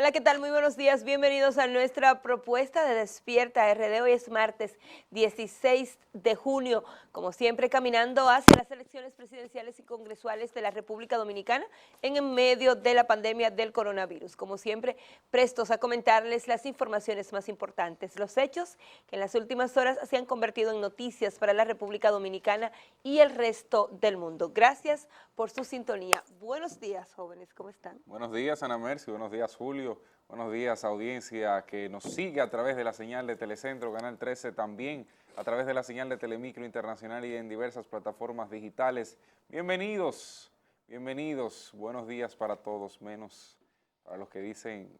Hola, ¿qué tal? Muy buenos días. Bienvenidos a nuestra propuesta de Despierta RD. Hoy es martes 16 de junio, como siempre caminando hacia las elecciones presidenciales y congresuales de la República Dominicana en medio de la pandemia del coronavirus. Como siempre, prestos a comentarles las informaciones más importantes, los hechos que en las últimas horas se han convertido en noticias para la República Dominicana y el resto del mundo. Gracias por su sintonía. Buenos días, jóvenes, ¿cómo están? Buenos días, Ana Mercy, buenos días, Julio, buenos días, audiencia que nos sigue a través de la señal de Telecentro, Canal 13, también a través de la señal de Telemicro Internacional y en diversas plataformas digitales. Bienvenidos, bienvenidos, buenos días para todos, menos para los que dicen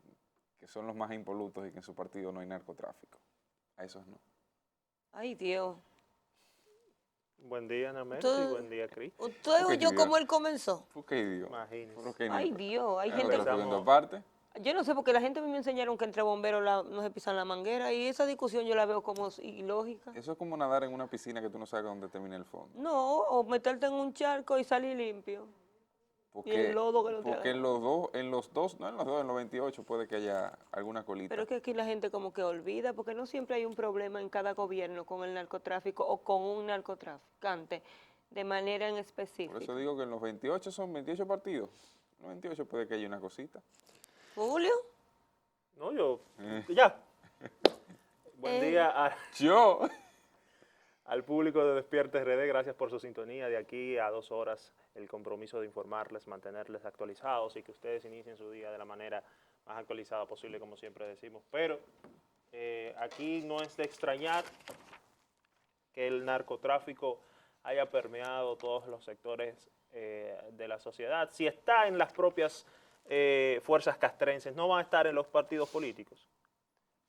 que son los más impolutos y que en su partido no hay narcotráfico. A esos no. Ay, Dios. Buen día, Ana Mercy, buen día, Cris. ¿Usted oyó cómo él comenzó? ¿Por qué Dios? Imagínese. Ay, Dios, hay ¿No gente te que... lo estoy aparte? Yo no sé, porque la gente a mí me enseñaron que entre bomberos no se pisan la manguera y esa discusión yo la veo como ilógica. Eso es como nadar en una piscina que tú no sabes dónde termina el fondo. No, o meterte en un charco y salir limpio. Y el lodo que no te Porque haga. en los dos, en los 28 puede que haya alguna colita. Pero es que aquí la gente como que olvida, porque no siempre hay un problema en cada gobierno con el narcotráfico o con un narcotraficante de manera en específico. Por eso digo que en los 28 son 28 partidos. En los 28 puede que haya una cosita. Julio, No, ya. Buen día al público de Despierta RD, gracias por su sintonía. De aquí a 2 horas, el compromiso de informarles, mantenerles actualizados y que ustedes inicien su día de la manera más actualizada posible, como siempre decimos. Pero aquí no es de extrañar que el narcotráfico haya permeado todos los sectores de la sociedad. Si está en las propias fuerzas castrenses, no va a estar en los partidos políticos.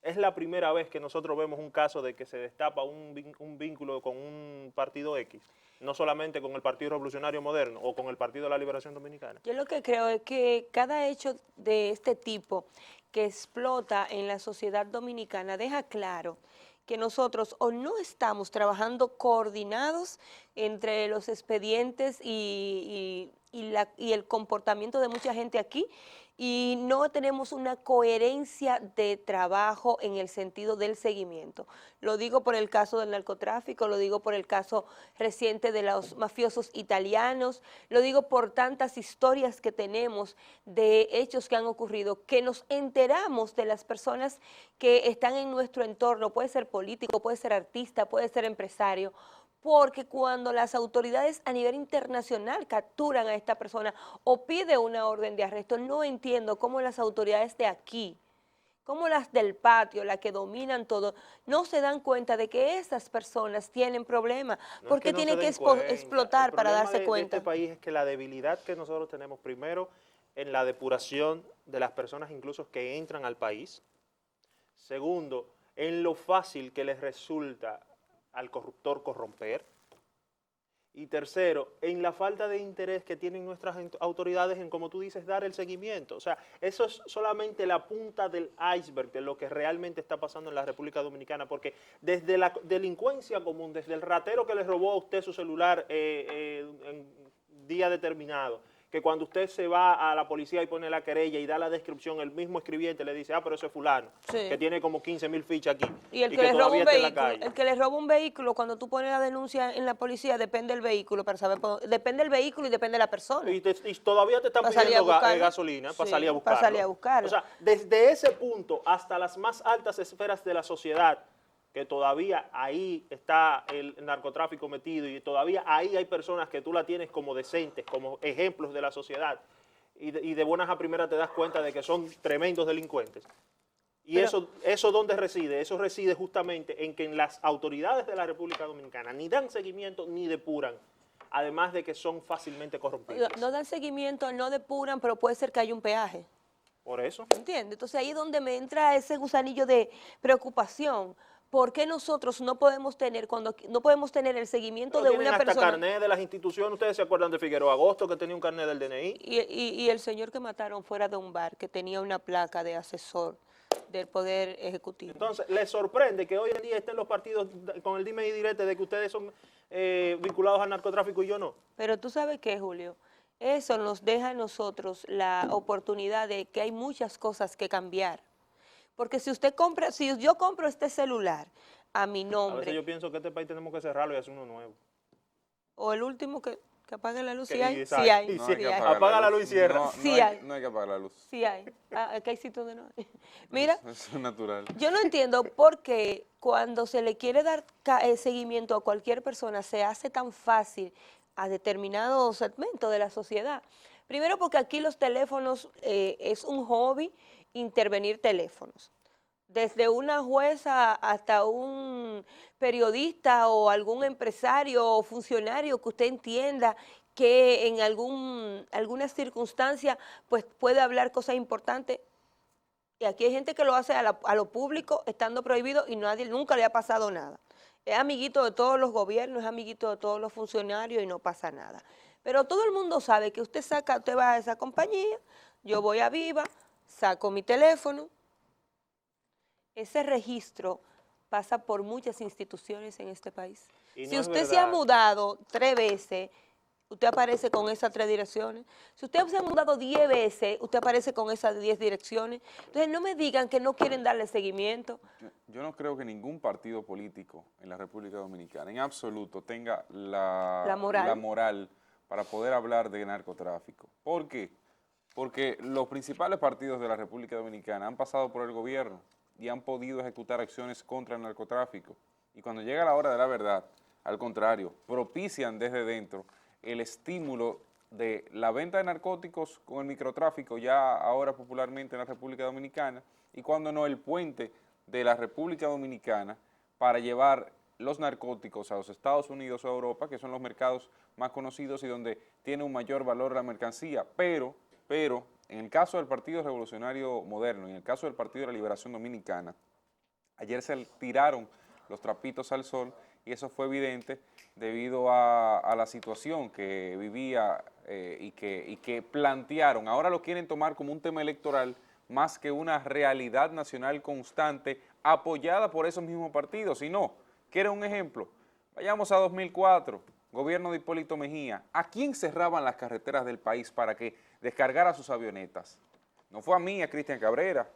Es la primera vez que nosotros vemos un caso de que se destapa un vínculo con un partido X, no solamente con el Partido Revolucionario Moderno o con el Partido de la Liberación Dominicana. yo lo que creo es que cada hecho de este tipo que explota en la sociedad dominicana deja claro que nosotros o no estamos trabajando coordinados entre los expedientes y el comportamiento de mucha gente aquí, y no tenemos una coherencia de trabajo en el sentido del seguimiento. Lo digo por el caso del narcotráfico, lo digo por el caso reciente de los mafiosos italianos, lo digo por tantas historias que tenemos de hechos que han ocurrido, que nos enteramos de las personas que están en nuestro entorno, puede ser político, puede ser artista, puede ser empresario, porque cuando las autoridades a nivel internacional capturan a esta persona o pide una orden de arresto, no entiendo cómo las autoridades de aquí, como las del patio, las que dominan todo, no se dan cuenta de que esas personas tienen problemas, porque tienen que explotar para darse cuenta. El problema de este país es que la debilidad que nosotros tenemos, primero, en la depuración de las personas incluso que entran al país. Segundo, en lo fácil que les resulta al corruptor corromper. Y tercero, en la falta de interés que tienen nuestras autoridades en, como tú dices, dar el seguimiento. O sea, eso es solamente la punta del iceberg de lo que realmente está pasando en la República Dominicana, porque desde la delincuencia común, desde el ratero que le robó a usted su celular en día determinado, que cuando usted se va a la policía y pone la querella y da la descripción, el mismo escribiente le dice, pero eso es fulano, sí, que tiene como 15.000 fichas aquí y el que le roba un vehículo, el que le roba un vehículo, cuando tú pones la denuncia en la policía, depende del vehículo, para saber, depende del vehículo y depende de la persona. Y todavía te están pidiendo gasolina para salir a buscarlo. Para salir a buscarlo. O sea, desde ese punto hasta las más altas esferas de la sociedad, que todavía ahí está el narcotráfico metido y todavía ahí hay personas que tú la tienes como decentes, como ejemplos de la sociedad, y de buenas a primeras te das cuenta de que son tremendos delincuentes. Y eso ¿dónde reside? Eso reside justamente en que en las autoridades de la República Dominicana ni dan seguimiento ni depuran, además de que son fácilmente corrompibles. No dan seguimiento, no depuran, pero puede ser que haya un peaje. Por eso. ¿Entiendes? Entonces ahí es donde me entra ese gusanillo de preocupación. ¿Por qué nosotros no podemos tener el seguimiento de una persona? Hasta carnet de las instituciones. Ustedes se acuerdan de Figueroa Agosto, que tenía un carnet del DNI. Y el señor que mataron fuera de un bar, que tenía una placa de asesor del Poder Ejecutivo. Entonces, ¿les sorprende que hoy en día estén los partidos con el dime y direte de que ustedes son vinculados al narcotráfico y yo no? Pero tú sabes qué, Julio, Eso nos deja a nosotros la oportunidad de que hay muchas cosas que cambiar. Porque si usted compra, si yo compro este celular a mi A veces nombre, yo pienso que este país tenemos que cerrarlo y hacer uno nuevo. o el último que apague la luz, Que- sí hay, y- sí hay, y No sí, hay sí que hay, apagar apaga la luz y cierra. No, Sí hay. no hay que apagar la luz. sí hay. Aquí hay sitios donde no hay. Mira, Eso es natural. yo no entiendo por qué cuando se le quiere dar seguimiento a cualquier persona se hace tan fácil a determinado segmento de la sociedad. Primero porque aquí los teléfonos es un hobby intervenir teléfonos. Desde una jueza hasta un periodista o algún empresario o funcionario que usted entienda que en alguna circunstancia pues puede hablar cosas importantes. Y aquí hay gente que lo hace a lo público estando prohibido y nadie nunca le ha pasado nada. Es amiguito de todos los gobiernos, es amiguito de todos los funcionarios y no pasa nada. Pero todo el mundo sabe que usted va a esa compañía, yo voy a Viva, saco mi teléfono. Ese registro pasa por muchas instituciones en este país. Y Si no es usted se ha verdad. mudado 3 veces, usted aparece con esas 3 direcciones. Si usted se ha mudado 10 veces, usted aparece con esas 10 direcciones. Entonces no me digan que no quieren darle seguimiento. Yo no creo que ningún partido político en la República Dominicana, en absoluto, tenga la moral para poder hablar de narcotráfico. ¿Por qué? Porque los principales partidos de la República Dominicana han pasado por el gobierno y han podido ejecutar acciones contra el narcotráfico. Y cuando llega la hora de la verdad, al contrario, propician desde dentro el estímulo de la venta de narcóticos con el microtráfico, ya ahora popularmente en la República Dominicana, y cuando no, el puente de la República Dominicana para llevar los narcóticos a los Estados Unidos o a Europa, que son los mercados más conocidos y donde tiene un mayor valor la mercancía. Pero, en el caso del Partido Revolucionario Moderno y en el caso del Partido de la Liberación Dominicana, ayer se tiraron los trapitos al sol y eso fue evidente debido a la situación que vivía y que plantearon. Ahora lo quieren tomar como un tema electoral más que una realidad nacional constante apoyada por esos mismos partidos. Si no, ¿quiere un ejemplo? Vayamos a 2004, gobierno de Hipólito Mejía. ¿A quién cerraban las carreteras del país para que descargara sus avionetas? No fue a mí, a Cristian Cabrera,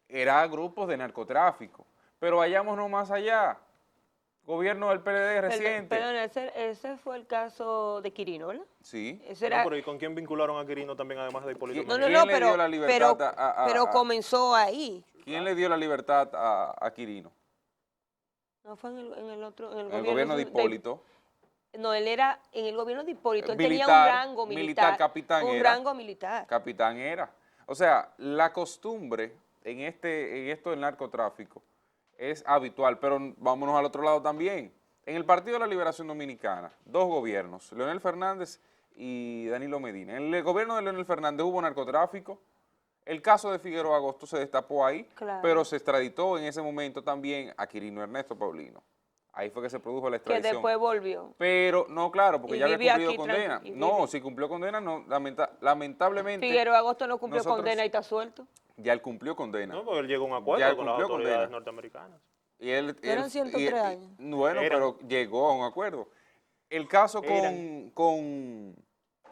era a grupos de narcotráfico. Pero vayámonos más allá. Gobierno del PLD reciente. Perdón, ese fue el caso de Quirino, ¿verdad? Sí. Ese No, era, pero ¿y con quién vincularon a Quirino también, además de Hipólito ¿Quién- no, Mejía? le dio la libertad pero comenzó ahí. ¿Quién le dio la libertad a Quirino? No fue en el otro, en En el gobierno de Hipólito. No, él era en el gobierno de Hipólito, él tenía un Militar, rango militar, capitán un era. rango militar. Capitán era. O sea, la costumbre en esto del narcotráfico es habitual, pero vámonos al otro lado también. En el Partido de la Liberación Dominicana, 2 gobiernos, Leonel Fernández y Danilo Medina. En el gobierno de Leonel Fernández hubo narcotráfico. El caso de Figueroa Agosto se destapó ahí, Claro. pero se extraditó en ese momento también a Quirino Ernesto Paulino. Ahí fue que se produjo la Que extradición. después volvió. Pero, no, claro, porque Y ya había vive cumplido aquí condena. tranqui- y No, vive. si cumplió condena, no, lamentablemente, Figueroa Agosto no cumplió nosotros- condena y está suelto. ya él cumplió condena. No, porque él llegó a un Ya acuerdo él con las cumplió autoridades condena. norteamericanas. Y él, Eran 103 años. Bueno, Eran. pero llegó a un acuerdo. El caso Eran. en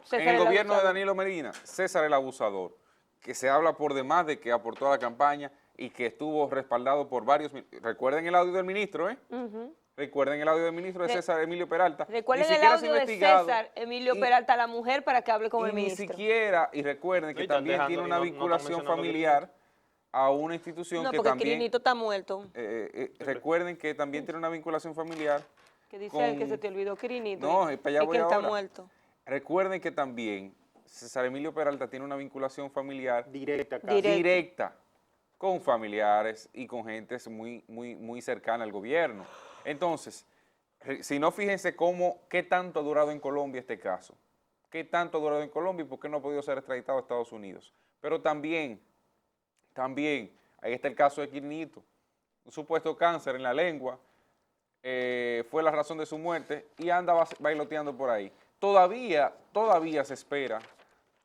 César el el gobierno de abusador. Danilo Medina, César el Abusador, que se habla por demás de que aportó a la campaña y que estuvo respaldado por varios. Recuerden el audio del ministro, ¿eh? Ujú. Recuerden el audio del ministro de César Emilio Peralta. Recuerden Ni el siquiera se ha audio de investigado. César Emilio y- Peralta, la mujer, para que hable con y el ni ministro. siquiera, y recuerden No, que y están también dejando- tiene y una no están vinculación mencionando familiar a una institución No, que porque también, Quirinito está muerto. recuerden que también tiene una vinculación familiar. Que dice con- él que se te olvidó Quirinito. No, para allá y voy que él está ahora. muerto. Recuerden que también César Emilio Peralta tiene una vinculación familiar Directa acá. Directa. directa con familiares y con gentes muy cercana al gobierno. Entonces, si no, fíjense qué tanto ha durado en Colombia este caso. ¿Qué tanto ha durado en Colombia y por qué no ha podido ser extraditado a Estados Unidos? Pero también, ahí está el caso de Quirinito, un supuesto cáncer en la lengua, fue la razón de su muerte y anda bailoteando por ahí. Todavía se espera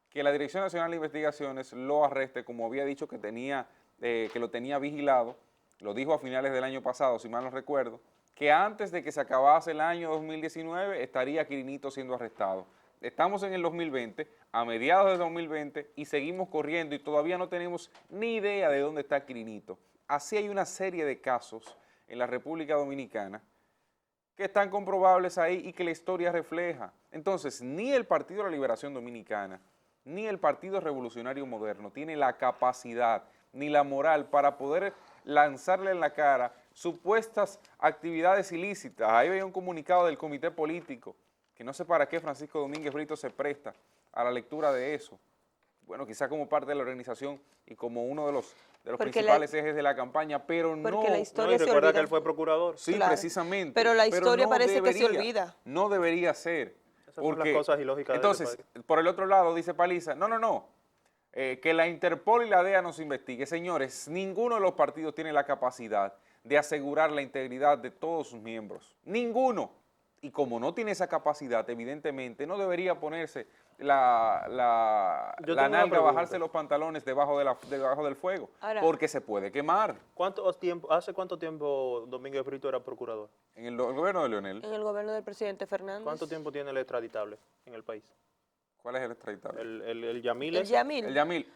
que la Dirección Nacional de Investigaciones lo arreste, como había dicho que lo tenía vigilado, lo dijo a finales del año pasado, si mal no recuerdo, que antes de que se acabase el año 2019 estaría Quirinito siendo arrestado. estamos en el 2020, a mediados de 2020, y seguimos corriendo y todavía no tenemos ni idea de dónde está Quirinito. Así hay una serie de casos en la República Dominicana que están comprobables ahí y que la historia refleja. Entonces, ni el Partido de la Liberación Dominicana, ni el Partido Revolucionario Moderno tiene la capacidad ni la moral para poder lanzarle en la cara supuestas actividades ilícitas. Ahí veía un comunicado del comité político, que no sé para qué Francisco Domínguez Brito se presta a la lectura de eso. Bueno, quizá como parte de la organización y como uno de los principales ejes de la campaña, pero no. Porque la historia y se recuerda olvida. que él fue procurador. Sí, Claro. precisamente. Pero la historia no parece que se olvida. No debería ser. Esas son las cosas ilógicas de este Entonces, país. por el otro lado, dice Paliza, no. Que la Interpol y la DEA nos investigue. Señores, ninguno de los partidos tiene la capacidad de asegurar la integridad de todos sus miembros. Ninguno. Y como no tiene esa capacidad, evidentemente, no debería ponerse la Yo tengo una nalga, pregunta. bajarse los pantalones debajo del fuego, Ahora, porque se puede quemar. ¿Hace cuánto tiempo Domínguez Brito era procurador? En el gobierno de Leonel, en el gobierno del presidente Fernández. ¿Cuánto tiempo tiene el extraditable en el país? ¿cuál es el extraditable? El Yamil El ese. Yamil. El Yamil.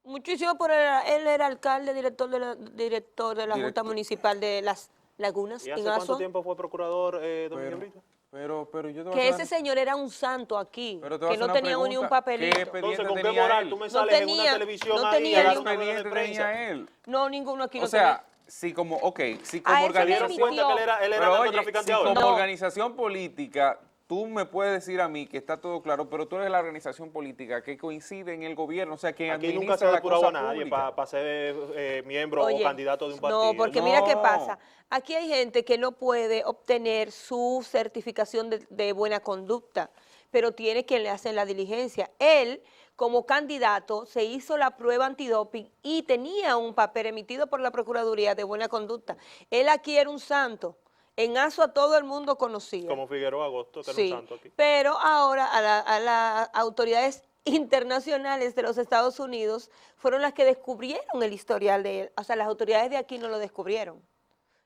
Muchísimo, pero él era alcalde, director de la Junta Municipal de Las Lagunas, ¿Y en hace cuánto Azua. tiempo fue procurador Domínguez Brito? Pero yo te voy a Que hacer ese señor era un santo aquí, Pero te voy a que no hacer una tenía ni un pregunta. papelito. ¿Qué expediente Entonces, ¿con qué tenía moral él? tú me No sales en tenía- una televisión no ahí tenía a ¿Qué dar ni- una rueda de expediente prensa? tenía él? No, ninguno aquí O no sea, si como A él se le ¿Se organización, dieron cuenta que él era pero oye, narcotraficante si ahora? como No. organización política, tú me puedes decir a mí que está todo claro, pero tú eres la organización política que coincide en el gobierno, o sea, que Aquí nunca se administra ha la depurado cosa a nadie pública. para ser miembro Oye, o candidato de un partido. No, porque mira qué No. pasa. Aquí hay gente que no puede obtener su certificación de buena conducta, pero tiene quien le hace la diligencia. Él, como candidato, se hizo la prueba antidoping y tenía un papel emitido por la Procuraduría de buena conducta. Él aquí era un santo. En Azua todo el mundo conocía. Como Figueroa Agosto, que era un santo aquí. Pero ahora a las autoridades internacionales de los Estados Unidos fueron las que descubrieron el historial de él. O sea, las autoridades de aquí no lo descubrieron.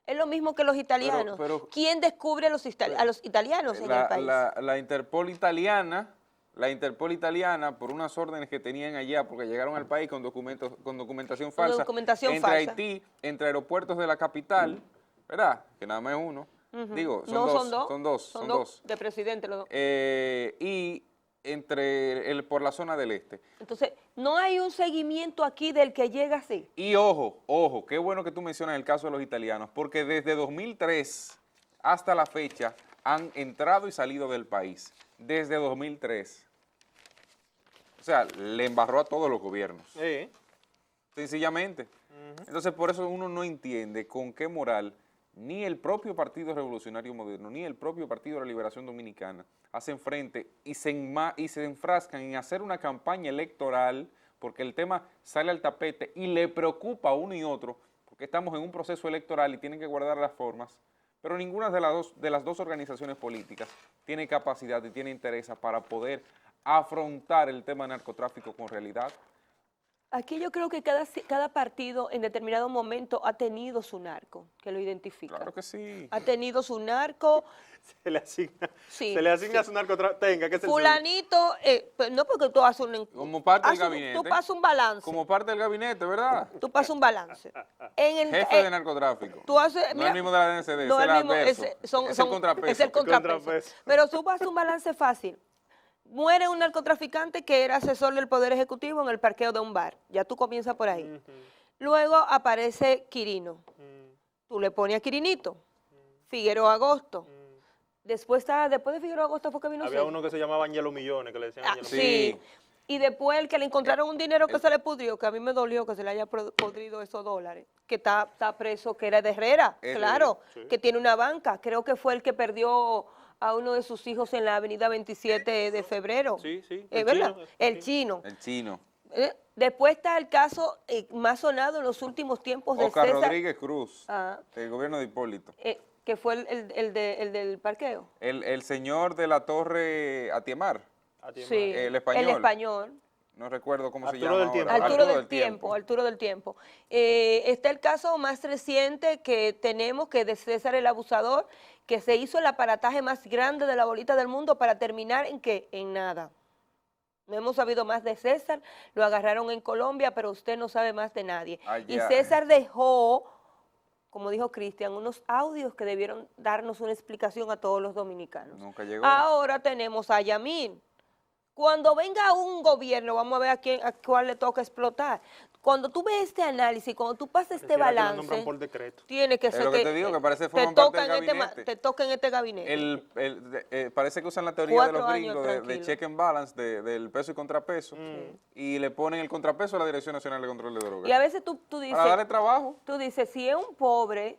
Es lo mismo que los italianos. pero- ¿Quién descubre a los italianos en el país? La Interpol italiana, por unas órdenes que tenían allá, porque llegaron al país con documentación Con falsa, documentación entre falsa. Haití, entre aeropuertos de la capital, ¿verdad? Que nada más es uno. Digo, son dos. De presidente los dos. Y por la zona del este. Entonces, no hay un seguimiento aquí del que llega así. Y ojo, qué bueno que tú mencionas el caso de los italianos, porque desde 2003 hasta la fecha han entrado y salido del país. Desde 2003. O sea, le embarró a todos los gobiernos. Sí. Sencillamente. Entonces, por eso uno no entiende con qué moral ni el propio Partido Revolucionario Moderno, ni el propio Partido de la Liberación Dominicana hacen frente y se enfrascan en hacer una campaña electoral, porque el tema sale al tapete y le preocupa a uno y otro, porque estamos en un proceso electoral y tienen que guardar las formas, pero ninguna de las dos organizaciones políticas tiene capacidad y tiene interés para poder afrontar el tema narcotráfico con realidad. Aquí yo creo que cada partido en determinado momento ha tenido su narco, que lo identifica. Claro que sí. Ha tenido su narco. Se le asigna, Sí, se le asigna sí. su narcotraficante. Tenga, que es el suyo. Fulanito, pues no porque tú haces Como parte del haces gabinete. tú pasas un balance. Como parte del gabinete, ¿verdad? Tú pasas un balance. En el, Jefe de narcotráfico. tú haces, No mira, es el mismo de la DNCD, no es el el mismo, adverso. Es el contrapeso. Es el contrapeso. Contrapeso. Pero tú pasas un balance fácil. Muere un narcotraficante que era asesor del Poder Ejecutivo en el parqueo de un bar. Ya tú comienzas por ahí. Luego aparece Quirino. Tú le pones a Quirinito. Figueroa Agosto. Después de Figueroa Agosto fue que vino Había Sergio. uno que se llamaba Angelo Millones, que le decían Ah, Angelo sí. Millones. Y después el que le encontraron un dinero que se le pudrió, que a mí me dolió que se le haya podrido esos dólares, que está preso, que era de Herrera, claro, sí. que tiene una banca. Creo que fue el que perdió a uno de sus hijos en la avenida 27 de febrero. Sí, sí, ¿Es el verdad? chino, El sí. chino. El chino. Después está el caso más sonado en los últimos tiempos de Oscar César, Rodríguez Cruz, Ah. del gobierno de Hipólito. que fue el del parqueo. El señor de la Torre Atiemar, A ti, Sí, el español. el español. no recuerdo cómo se Arturo llama del Tiempo. ahora. Arturo del Tiempo. Está el caso más reciente que tenemos, que de César el Abusador, que se hizo el aparataje más grande de la bolita del mundo para terminar en ¿qué? En nada. No hemos sabido más de César, lo agarraron en Colombia, pero usted no sabe más de nadie. Y Allá. César dejó, como dijo Cristian, unos audios que debieron darnos una explicación a todos los dominicanos. Nunca llegó. Ahora tenemos a Yamil. Cuando venga un gobierno, vamos a ver a cuál le toca explotar. Cuando tú ves este análisis, cuando tú pasas este Pareciera que lo balance, nombran por decreto. tiene que Es ser lo que te digo, que parece que te forman parte toca del en gabinete. te toca en este gabinete. Parece que usan la teoría de 4 los años gringos de tranquilo. check and balance, del peso y contrapeso, y le ponen el contrapeso a la Dirección Nacional de Control de Drogas. Y a veces tú Para dices, darle trabajo. si es un pobre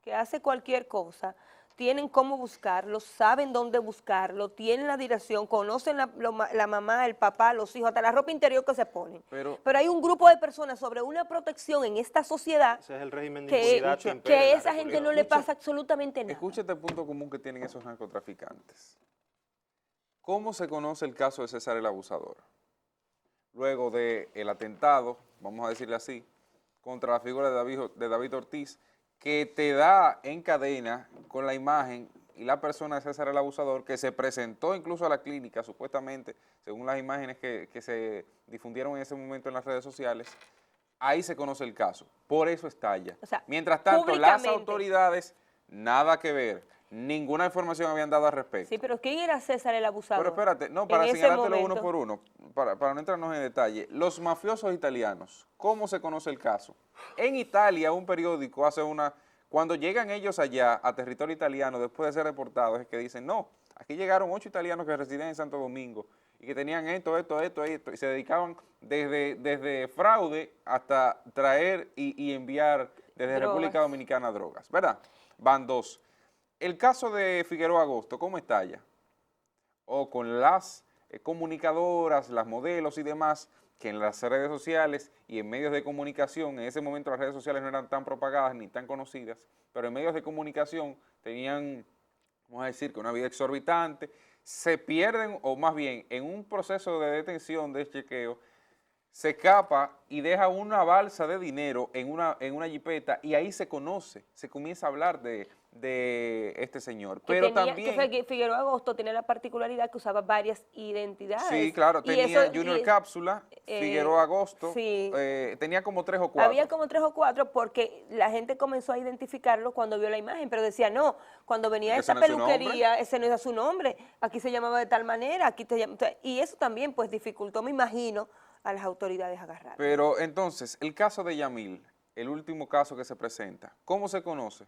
que hace cualquier cosa, tienen cómo buscarlo, saben dónde buscarlo, tienen la dirección, conocen la mamá, el papá, los hijos, hasta la ropa interior que se ponen. Pero hay un grupo de personas sobre una protección en esta sociedad Ese es el régimen de que, impunidad que impera que en a la esa gente República no le Dominicana. pasa absolutamente nada. escucha este punto común que tienen esos narcotraficantes. ¿Cómo se conoce el caso de César el Abusador? Luego del atentado, vamos a decirle así, contra la figura de David Ortiz, que te da en cadena con la imagen y la persona de César el Abusador, que se presentó incluso a la clínica, supuestamente, según las imágenes que se difundieron en ese momento en las redes sociales. Ahí se conoce el caso, por eso estalla. O sea, Mientras tanto, las públicamente. autoridades, nada que ver, ninguna información habían dado al respecto. Sí, pero ¿quién era César el Abusador? Pero espérate, no, para en ese señalártelo uno momento? por uno, para no entrarnos en detalle, los mafiosos italianos, ¿cómo se conoce el caso? En Italia, un periódico hace cuando llegan ellos allá a territorio italiano, después de ser reportados, es que dicen, no, aquí llegaron 8 italianos que residían en Santo Domingo y que tenían esto, y se dedicaban desde fraude hasta traer y enviar desde Drogas. República Dominicana drogas, ¿verdad? Van 2. El caso de Figueroa Agosto, ¿cómo estalla? O con las comunicadoras, las modelos y demás, que en las redes sociales y en medios de comunicación, en ese momento las redes sociales no eran tan propagadas ni tan conocidas, pero en medios de comunicación tenían, vamos a decir, que una vida exorbitante, se pierden, o más bien, en un proceso de detención, de chequeo, se escapa y deja una balsa de dinero en una jipeta y ahí se conoce, se comienza a hablar de este señor. Pero también... Que Figueroa Agosto tenía la particularidad que usaba varias identidades. Sí, claro, Y tenía eso- Junior y- Cápsula, Figueroa Agosto, sí. tenía como 3 o 4. Había como 3 o 4 porque la gente comenzó a identificarlo cuando vio la imagen, pero decía, no, cuando venía Ese esa no es su peluquería, ese no era su nombre, aquí se llamaba de tal manera, y eso también pues dificultó, me imagino, a las autoridades agarrar. Pero entonces, el caso de Yamil, el último caso que se presenta, ¿cómo se conoce?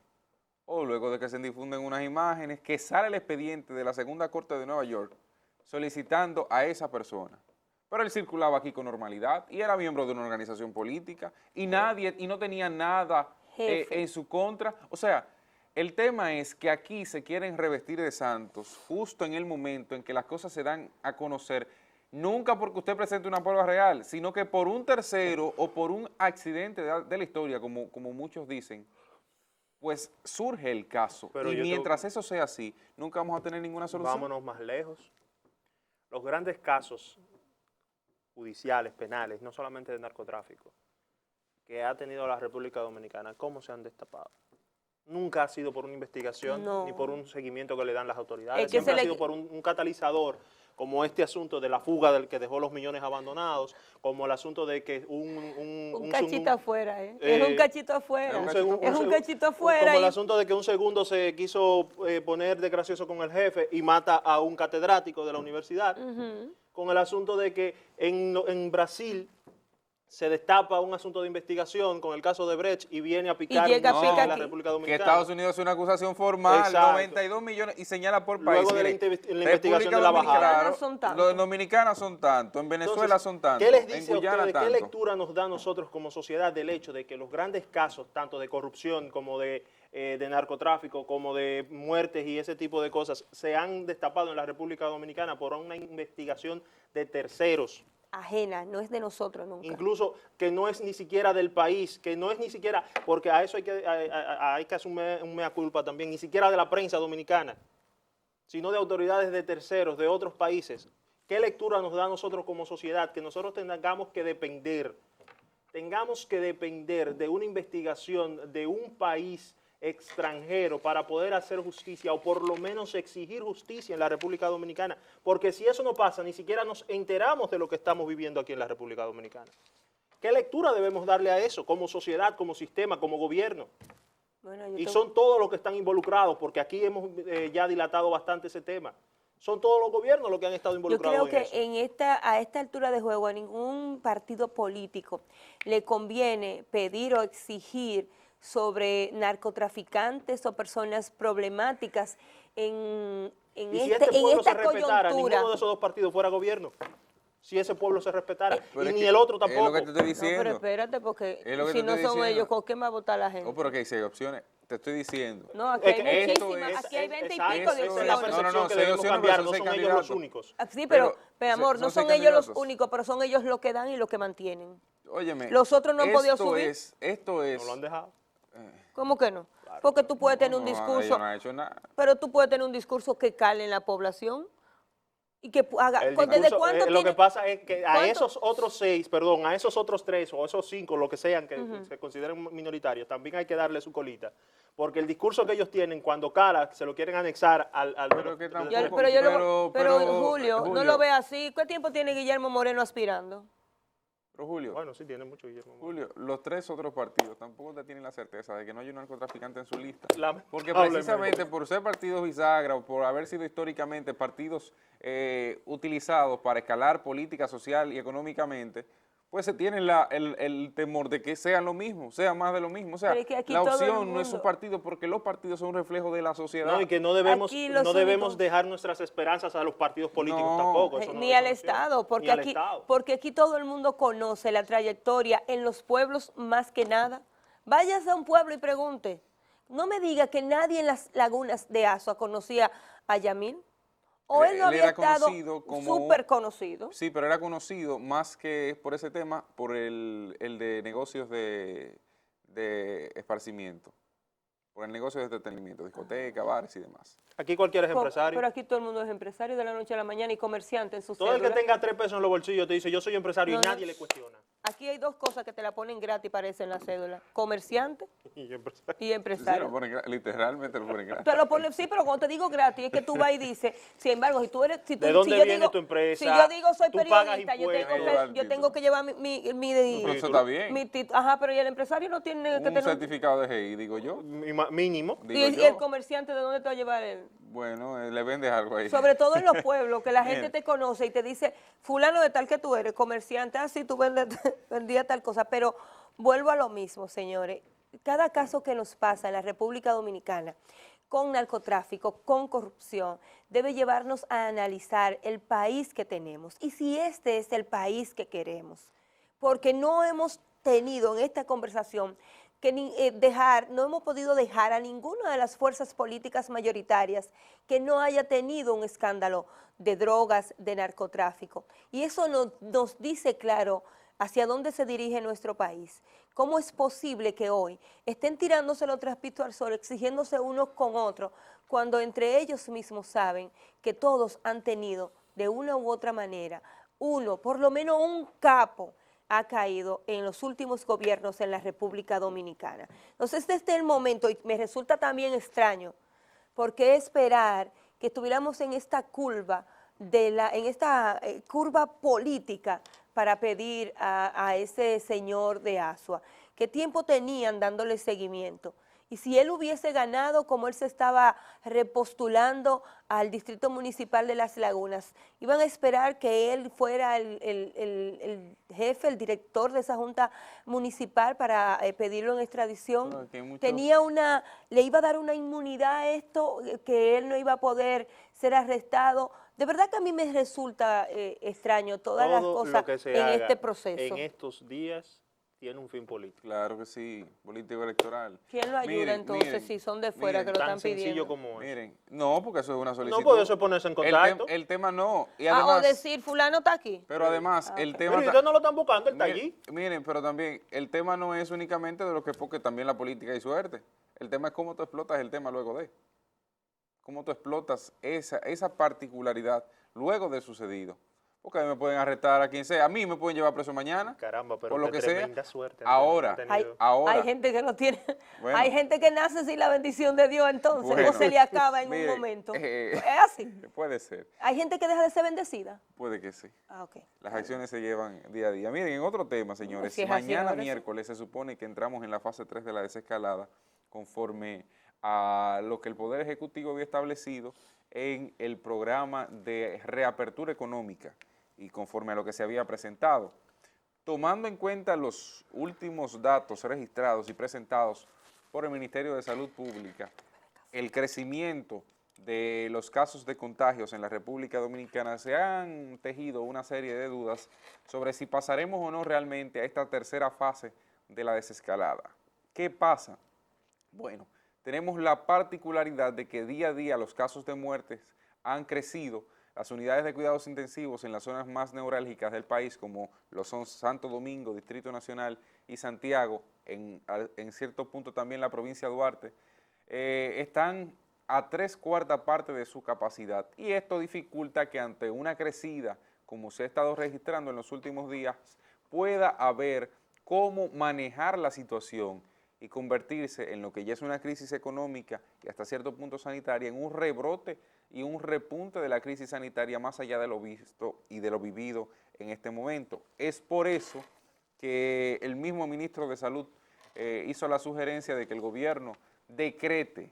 O luego de que se difunden unas imágenes, que sale el expediente de la Segunda Corte de Nueva York solicitando a esa persona. Pero él circulaba aquí con normalidad y era miembro de una organización política y no tenía nada Jefe. en su contra. O sea, el tema es que aquí se quieren revestir de santos justo en el momento en que las cosas se dan a conocer, nunca porque usted presente una prueba real, sino que por un tercero o por un accidente de la historia, como muchos dicen, pues surge el caso. Pero y yo mientras eso sea así, nunca vamos a tener ninguna solución. Vámonos más lejos. Los grandes casos judiciales, penales, no solamente de narcotráfico, que ha tenido la República Dominicana, ¿cómo se han destapado? Nunca ha sido por una investigación No. ni por un seguimiento que le dan las autoridades. Es que Siempre se ha le- sido por un catalizador, como este asunto de la fuga del que dejó los millones abandonados, como el asunto de que Un cachito afuera, ¿eh? eh, Es un cachito afuera. es un Es un cachito Como afuera. el y- asunto de que un segundo se quiso poner de gracioso con el jefe y mata a un catedrático de la universidad. Con el asunto de que en Brasil se destapa un asunto de investigación con el caso de Brecht y viene a picar llega en a picar la aquí. República Que Dominicana. Estados Unidos hace una acusación formal, Exacto. 92 millones, y señala por país. Luego de la Mire, investigación de la Dominicana, bajada. Son tantos. Los dominicanos son tantos, en Venezuela Entonces, son tantos, ¿qué les en dice a Guyana ustedes, qué tanto. lectura nos da a nosotros como sociedad del hecho de que los grandes casos, tanto de corrupción como de narcotráfico, como de muertes y ese tipo de cosas, se han destapado en la República Dominicana por una investigación de terceros? Ajena, no es de nosotros nunca. Incluso que no es ni siquiera del país, que no es ni siquiera, porque a eso hay que asumir un mea culpa también, ni siquiera de la prensa dominicana, sino de autoridades de terceros, de otros países, ¿Qué lectura nos da a nosotros como sociedad? Que nosotros tengamos que depender de una investigación de un país extranjero para poder hacer justicia o por lo menos exigir justicia en la República Dominicana, porque si eso no pasa, ni siquiera nos enteramos de lo que estamos viviendo aquí en la República Dominicana. ¿Qué lectura debemos darle a eso como sociedad, como sistema, como gobierno? Bueno, Y son todos los que están involucrados, porque aquí hemos ya dilatado bastante ese tema. Son todos los gobiernos los que han estado Yo involucrados creo en que eso. a esta altura de juego a ningún partido político le conviene pedir o exigir sobre narcotraficantes o personas problemáticas en Y si este pueblo se esta respetara, coyuntura. ninguno de esos dos partidos fuera gobierno. Si ese pueblo se respetara, Pero y es ni que el otro es lo tampoco. que te estoy No, diciendo. pero espérate, porque Es lo que si te no estoy son diciendo. ellos, ¿con qué va a votar la gente? Oh, pero que hay 6 opciones. Te estoy diciendo. No, aquí Es hay que esto muchísimas, es- aquí hay 20 y exacto, pico de esa es la opciones. percepción que seis debemos opciones, cambiar, pero no son son seis ellos los candidatos. únicos. Ah, sí, pero Pero amor, no son seis son ellos los candidatos. únicos, pero son ellos los que dan y los que mantienen. Óyeme. Los otros no han podido esto subir. Esto es. No lo han dejado. ¿Cómo que no? Porque tú puedes tener un No, discurso, ellos no han hecho nada. pero tú puedes tener un discurso que cale en la población y que haga. El ¿Desde discurso, cuándo lo que tiene? pasa es que a ¿Cuánto? esos otros 6, perdón, a esos otros 3 o esos 5, lo que sean, que se consideren minoritarios, también hay que darle su colita. Porque el discurso que ellos tienen cuando cala, se lo quieren anexar al Pero que tampoco- Pero Julio, no Julio. lo ve así. ¿Qué tiempo tiene Guillermo Moreno aspirando? Pero Julio, Bueno, sí, tiene mucho Guillermo. Julio, los 3 otros partidos tampoco te tienen la certeza de que no hay un narcotraficante en su lista. Porque Lamentablemente. precisamente por ser partidos bisagra o por haber sido históricamente partidos utilizados para escalar política, social y económicamente, pues se tiene el temor de que sean lo mismo, sea más de lo mismo. O sea, Pero es que aquí la todo el opción no es un mundo- partido porque los partidos son un reflejo de la sociedad. No, y que no debemos, Aquí los no debemos únicos- dejar nuestras esperanzas a los partidos políticos No. tampoco. eso no Ni es al opción. Estado, Ni porque al aquí, Estado. porque aquí todo el mundo conoce la trayectoria en los pueblos más que nada. Váyase a un pueblo y pregunte. No me diga que nadie en las lagunas de Azua conocía a Yamil. O él no Él había era estado conocido como- súper conocido. Sí, pero era conocido más que por ese tema, por el de negocios de esparcimiento, por el negocio de entretenimiento, discoteca, bares y demás. Aquí cualquiera es empresario. Pero aquí todo el mundo es empresario de la noche a la mañana y comerciante en su Todo el que cédula. tenga 3 pesos en los bolsillos te dice, yo soy empresario No, y no. nadie le cuestiona. Aquí hay dos cosas que te la ponen gratis, parece en la cédula. Comerciante Y empresario. y Sí, empresario. lo ponen literalmente lo ponen gratis. Te lo ponen, sí, pero cuando te digo gratis es que tú vas y dices, sin embargo, si tú eres, si tú, ¿De dónde si yo viene digo, tu empresa? Si yo digo soy Tú pagas periodista, impuestos. yo tengo que llevar Pero eso está bien. ajá, pero y el empresario no tiene que Un tener certificado de GI, digo yo. Mínimo. Digo y yo. el comerciante de dónde te va a llevar él. Bueno, le vendes algo ahí. Sobre todo en los pueblos, que la gente Bien. te conoce y te dice, fulano de tal que tú eres, comerciante, así tú vendías tal cosa. Pero vuelvo a lo mismo, señores. Cada caso que nos pasa en la República Dominicana con narcotráfico, con corrupción, debe llevarnos a analizar el país que tenemos y si este es el país que queremos. Porque no hemos tenido en esta conversación que no hemos podido dejar a ninguna de las fuerzas políticas mayoritarias que no haya tenido un escándalo de drogas, de narcotráfico. Y eso nos dice claro hacia dónde se dirige nuestro país. ¿Cómo es posible que hoy estén tirándose los trapitos al sol, exigiéndose unos con otros, cuando entre ellos mismos saben que todos han tenido, de una u otra manera, por lo menos un capo, ha caído en los últimos gobiernos en la República Dominicana? Entonces, este es el momento, y me resulta también extraño, porque esperar que estuviéramos en esta curva, curva política para pedir a ese señor de Azua. ¿Qué tiempo tenían dándole seguimiento? Y si él hubiese ganado como él se estaba repostulando al Distrito Municipal de Las Lagunas, iban a esperar que él fuera el jefe, el director de esa junta municipal para pedirlo en extradición. Bueno, que hay muchos- Le iba a dar una inmunidad a esto, que él no iba a poder ser arrestado. De verdad que a mí me resulta extraño todas las Todo cosas lo que se en haga este proceso. en estos días tiene un fin político. Claro que sí, político electoral. ¿Quién lo ayuda Miren, entonces miren, si son de fuera miren, que lo Tan están sencillo pidiendo? como es. Miren, no, porque eso es una solicitud. No puede eso ponerse en El contacto. el tema no. Y O además, decir, fulano está aquí. pero además, el tema... Pero ¿y ustedes no lo están buscando? Él está Miren, allí. miren, pero también el tema no es únicamente de lo que es porque también la política hay suerte. El tema es cómo tú explotas el tema luego de. Cómo tú explotas esa particularidad luego de sucedido. Porque a mí me pueden arrestar a quien sea, a mí me pueden llevar preso mañana, Caramba, pero por lo qué que sea. tremenda suerte. Ahora, ahora, Hay gente que no tiene, bueno, hay gente que nace sin la bendición de Dios entonces, o bueno, se le acaba en un mire, momento. Es así. puede ser, Hay gente que deja de ser bendecida. puede que sí. Ah, ok. Las acciones se llevan día a día. Miren, en otro tema, señores, si es así mañana ahora sí. miércoles se supone que entramos en la fase 3 de la desescalada conforme a lo que el Poder Ejecutivo había establecido en el programa de reapertura económica y conforme a lo que se había presentado. Tomando en cuenta los últimos datos registrados y presentados por el Ministerio de Salud Pública, el crecimiento de los casos de contagios en la República Dominicana, se han tejido una serie de dudas sobre si pasaremos o no realmente a esta tercera fase de la desescalada. ¿Qué pasa? Bueno, tenemos la particularidad de que día a día los casos de muertes han crecido. Las unidades de cuidados intensivos en las zonas más neurálgicas del país, como lo son Santo Domingo, Distrito Nacional y Santiago, en cierto punto también la provincia de Duarte, están a 3/4 parte de su capacidad. Y esto dificulta que ante una crecida, como se ha estado registrando en los últimos días, pueda haber cómo manejar la situación y convertirse en lo que ya es una crisis económica y hasta cierto punto sanitaria, en un rebrote y un repunte de la crisis sanitaria más allá de lo visto y de lo vivido en este momento. Es por eso que el mismo ministro de Salud hizo la sugerencia de que el gobierno decrete,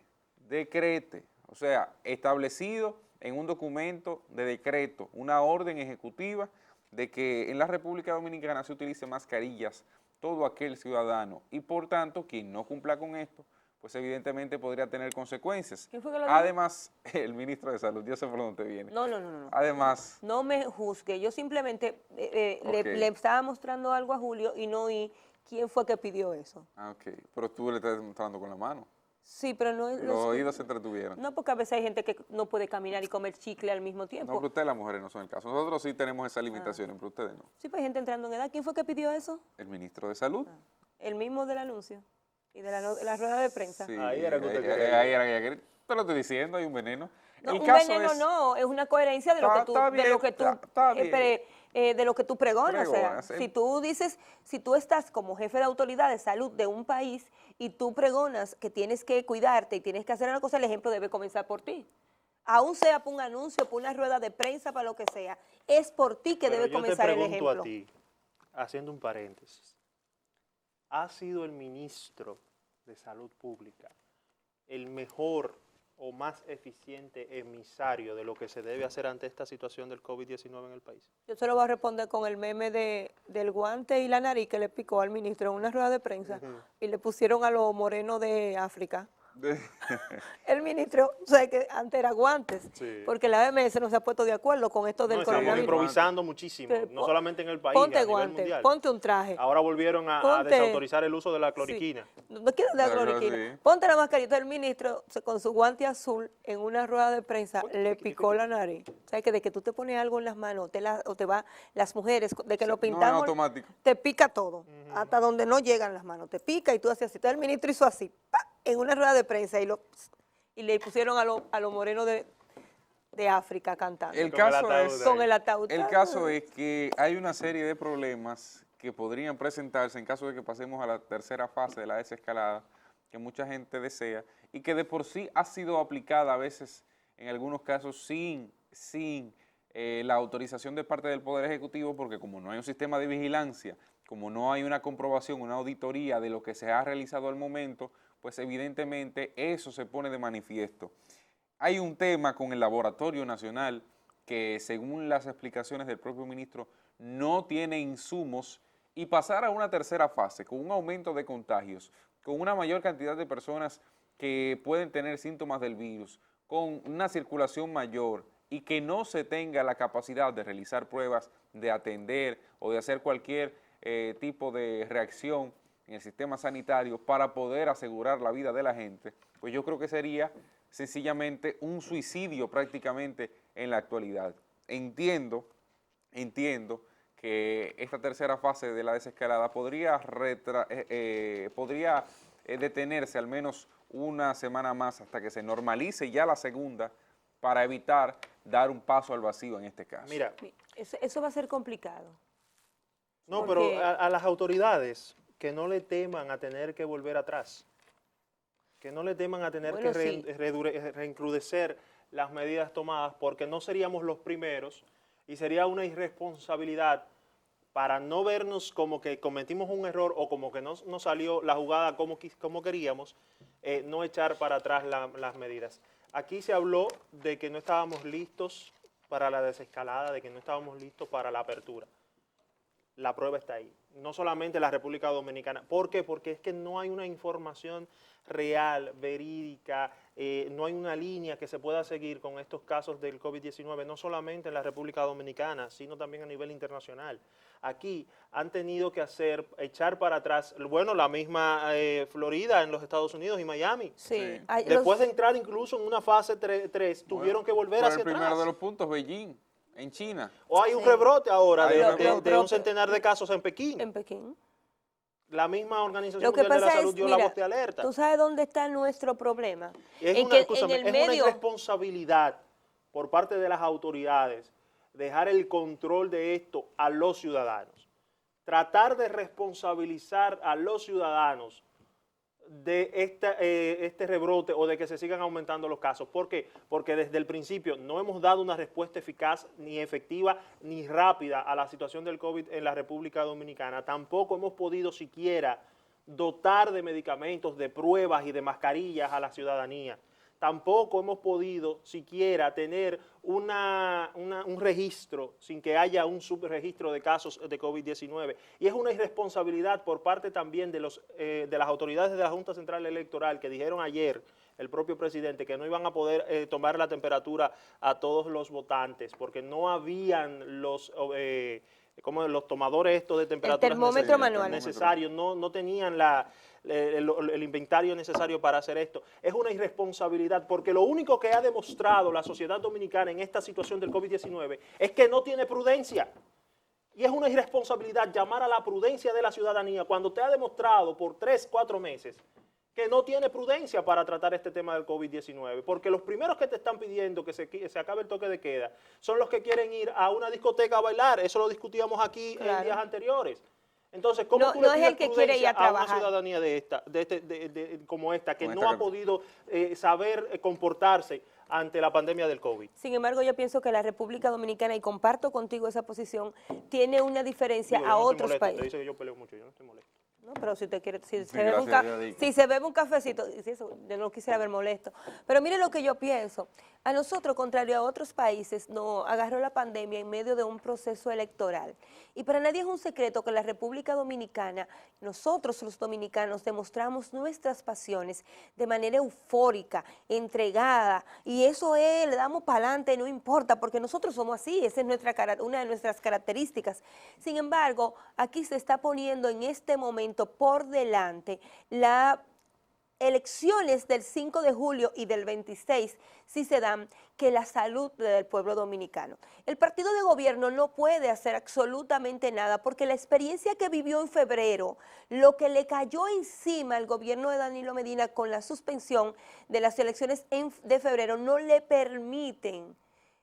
o sea, establecido en un documento de decreto, una orden ejecutiva de que en la República Dominicana se utilicen mascarillas todo aquel ciudadano y por tanto quien no cumpla con esto, pues evidentemente podría tener consecuencias. ¿Quién fue que lo dijo? Además, el ministro de Salud, yo sé por dónde te viene. No. Además, No me juzgue, yo simplemente Ok. le estaba mostrando algo a Julio y no oí quién fue que pidió eso. ok, pero tú le estás mostrando con la mano. Sí, pero no es Los oídos se entretuvieron. no, porque a veces hay gente que no puede caminar y comer chicle al mismo No, tiempo. pero ustedes las mujeres no son el caso. Nosotros sí tenemos esa limitación, pero ustedes no. Sí, pues hay gente entrando en edad. ¿Quién fue que pidió eso? El ministro de Salud. El mismo del anuncio y de la rueda de prensa. Sí, Ahí era que usted quería. ahí era que quería. Te lo estoy diciendo, hay un veneno. No, El un caso veneno es- no, es una coherencia de lo que tú, Está de lo que tú, bien, está bien. de lo que tú pregonas. O sea, Pregonas, si tú dices, si tú estás como jefe de autoridad de salud de un país y tú pregonas que tienes que cuidarte y tienes que hacer una cosa, el ejemplo debe comenzar por ti. Aún sea por un anuncio, por una rueda de prensa, para lo que sea, es por ti que Pero debe yo comenzar te el pregunto ejemplo. a ti, haciendo un paréntesis, ¿ha sido el ministro de Salud Pública el mejor o más eficiente emisario de lo que se debe hacer ante esta situación del COVID-19 en el país? Yo se lo voy a responder con el meme del guante y la nariz que le picó al ministro en una rueda de prensa y le pusieron a los morenos de África. El ministro, o sea, que antes era guantes, Sí. porque la OMS no se ha puesto de acuerdo con esto del No, estamos coronavirus. improvisando muchísimo, Que no pon- solamente en el país, a Ponte nivel guante, mundial. ponte un traje. Ahora volvieron a Ponte- desautorizar el uso de la cloriquina. Sí. No quiero dar Claro, cloriquina. sí. Ponte la mascarita. El ministro con su guante azul en una rueda de prensa le picó la nariz. O sea, que de que tú te pones algo en las manos o te va, las mujeres, de que lo No es pintamos, automático. te pica todo, hasta donde no llegan las manos. Te pica y tú haces así. Entonces el ministro hizo así, ¡pa! En una rueda de prensa y le pusieron a los morenos de África cantando. El Con el caso ataúd es, ahí. Con el ataúd. el caso es que hay una serie de problemas que podrían presentarse en caso de que pasemos a la tercera fase de la desescalada, que mucha gente desea, y que de por sí ha sido aplicada a veces, en algunos casos, sin la autorización de parte del Poder Ejecutivo, porque como no hay un sistema de vigilancia, como no hay una comprobación, una auditoría de lo que se ha realizado al momento, pues evidentemente eso se pone de manifiesto. Hay un tema con el Laboratorio Nacional que, según las explicaciones del propio ministro, no tiene insumos, y pasar a una tercera fase con un aumento de contagios, con una mayor cantidad de personas que pueden tener síntomas del virus, con una circulación mayor y que no se tenga la capacidad de realizar pruebas, de atender o de hacer cualquier tipo de reacción en el sistema sanitario para poder asegurar la vida de la gente, pues yo creo que sería sencillamente un suicidio prácticamente en la actualidad. Entiendo que esta tercera fase de la desescalada podría detenerse al menos una semana más hasta que se normalice ya la segunda, para evitar dar un paso al vacío en este caso. Mira, Eso va a ser complicado. no, Porque- pero a las autoridades que no le teman a tener que volver atrás, que no le teman a tener Bueno, que sí. reencrudecer las medidas tomadas, porque no seríamos los primeros y sería una irresponsabilidad para no vernos como que cometimos un error o como que no nos salió la jugada como queríamos, no echar para atrás las medidas. Aquí se habló de que no estábamos listos para la desescalada, de que no estábamos listos para la apertura. La prueba está ahí. No solamente la República Dominicana. ¿Por qué? Porque es que no hay una información real, verídica, no hay una línea que se pueda seguir con estos casos del COVID-19, no solamente en la República Dominicana, sino también a nivel internacional. Aquí han tenido que echar para atrás, bueno, la misma Florida en los Estados Unidos y Miami. Sí. Sí. Hay Después los- de entrar incluso en una fase 3, tuvieron que volver Fue hacia el primero atrás. de los puntos, Beijing, en China. O hay un Sí. rebrote ahora Hay de, un de- rebrote. de un centenar de casos en Pekín. en Pekín. La misma Organización Lo que Mundial de la pasa Salud es, dio la mira, voz de alerta. ¿tú sabes dónde está nuestro problema? Es En una, que en escúchame, el es medio, una irresponsabilidad por parte de las autoridades dejar el control de esto a los ciudadanos. Tratar de responsabilizar a los ciudadanos de este rebrote o de que se sigan aumentando los casos. ¿Por qué? Porque desde el principio no hemos dado una respuesta eficaz, ni efectiva, ni rápida a la situación del COVID en la República Dominicana. Tampoco hemos podido siquiera dotar de medicamentos, de pruebas y de mascarillas a la ciudadanía. Tampoco hemos podido siquiera tener un registro sin que haya un subregistro de casos de COVID-19. Y es una irresponsabilidad por parte también de las autoridades de la Junta Central Electoral que dijeron ayer, el propio presidente, que no iban a poder tomar la temperatura a todos los votantes porque no habían como los tomadores estos de temperatura termómetro manual. necesarios, no tenían el inventario necesario para hacer esto. Es una irresponsabilidad porque lo único que ha demostrado la sociedad dominicana en esta situación del COVID-19 es que no tiene prudencia. Y es una irresponsabilidad llamar a la prudencia de la ciudadanía cuando te ha demostrado por 3, 4 meses que no tiene prudencia para tratar este tema del COVID-19, porque los primeros que te están pidiendo que se acabe el toque de queda son los que quieren ir a una discoteca a bailar. Eso lo discutíamos aquí en días anteriores. Entonces, ¿cómo No- tú le no es pides el que quiere ir a prudencia una trabajar. ciudadanía como esta, que Con no esta ha podido saber comportarse ante la pandemia del COVID? sin embargo, yo pienso que la República Dominicana, y comparto contigo esa posición, tiene una diferencia Digo, yo a no estoy otros molesto, te países. dice que yo peleo mucho, yo no estoy molesto. No, pero si usted quiere, si se gracias a Dios, Dick. si se bebe un cafecito, y si eso, yo no quisiera ver molesto. Pero mire lo que yo pienso. A nosotros, contrario a otros países, nos agarró la pandemia en medio de un proceso electoral. Y para nadie es un secreto que en la República Dominicana, nosotros los dominicanos demostramos nuestras pasiones de manera eufórica, entregada, y eso es, le damos para adelante, no importa, porque nosotros somos así, esa es una de nuestras características. Sin embargo, aquí se está poniendo en este momento por delante las elecciones del 5 de julio y del 26, si se dan, que la salud del pueblo dominicano. El partido de gobierno no puede hacer absolutamente nada porque la experiencia que vivió en febrero, lo que le cayó encima al gobierno de Danilo Medina con la suspensión de las elecciones de febrero, no le permiten,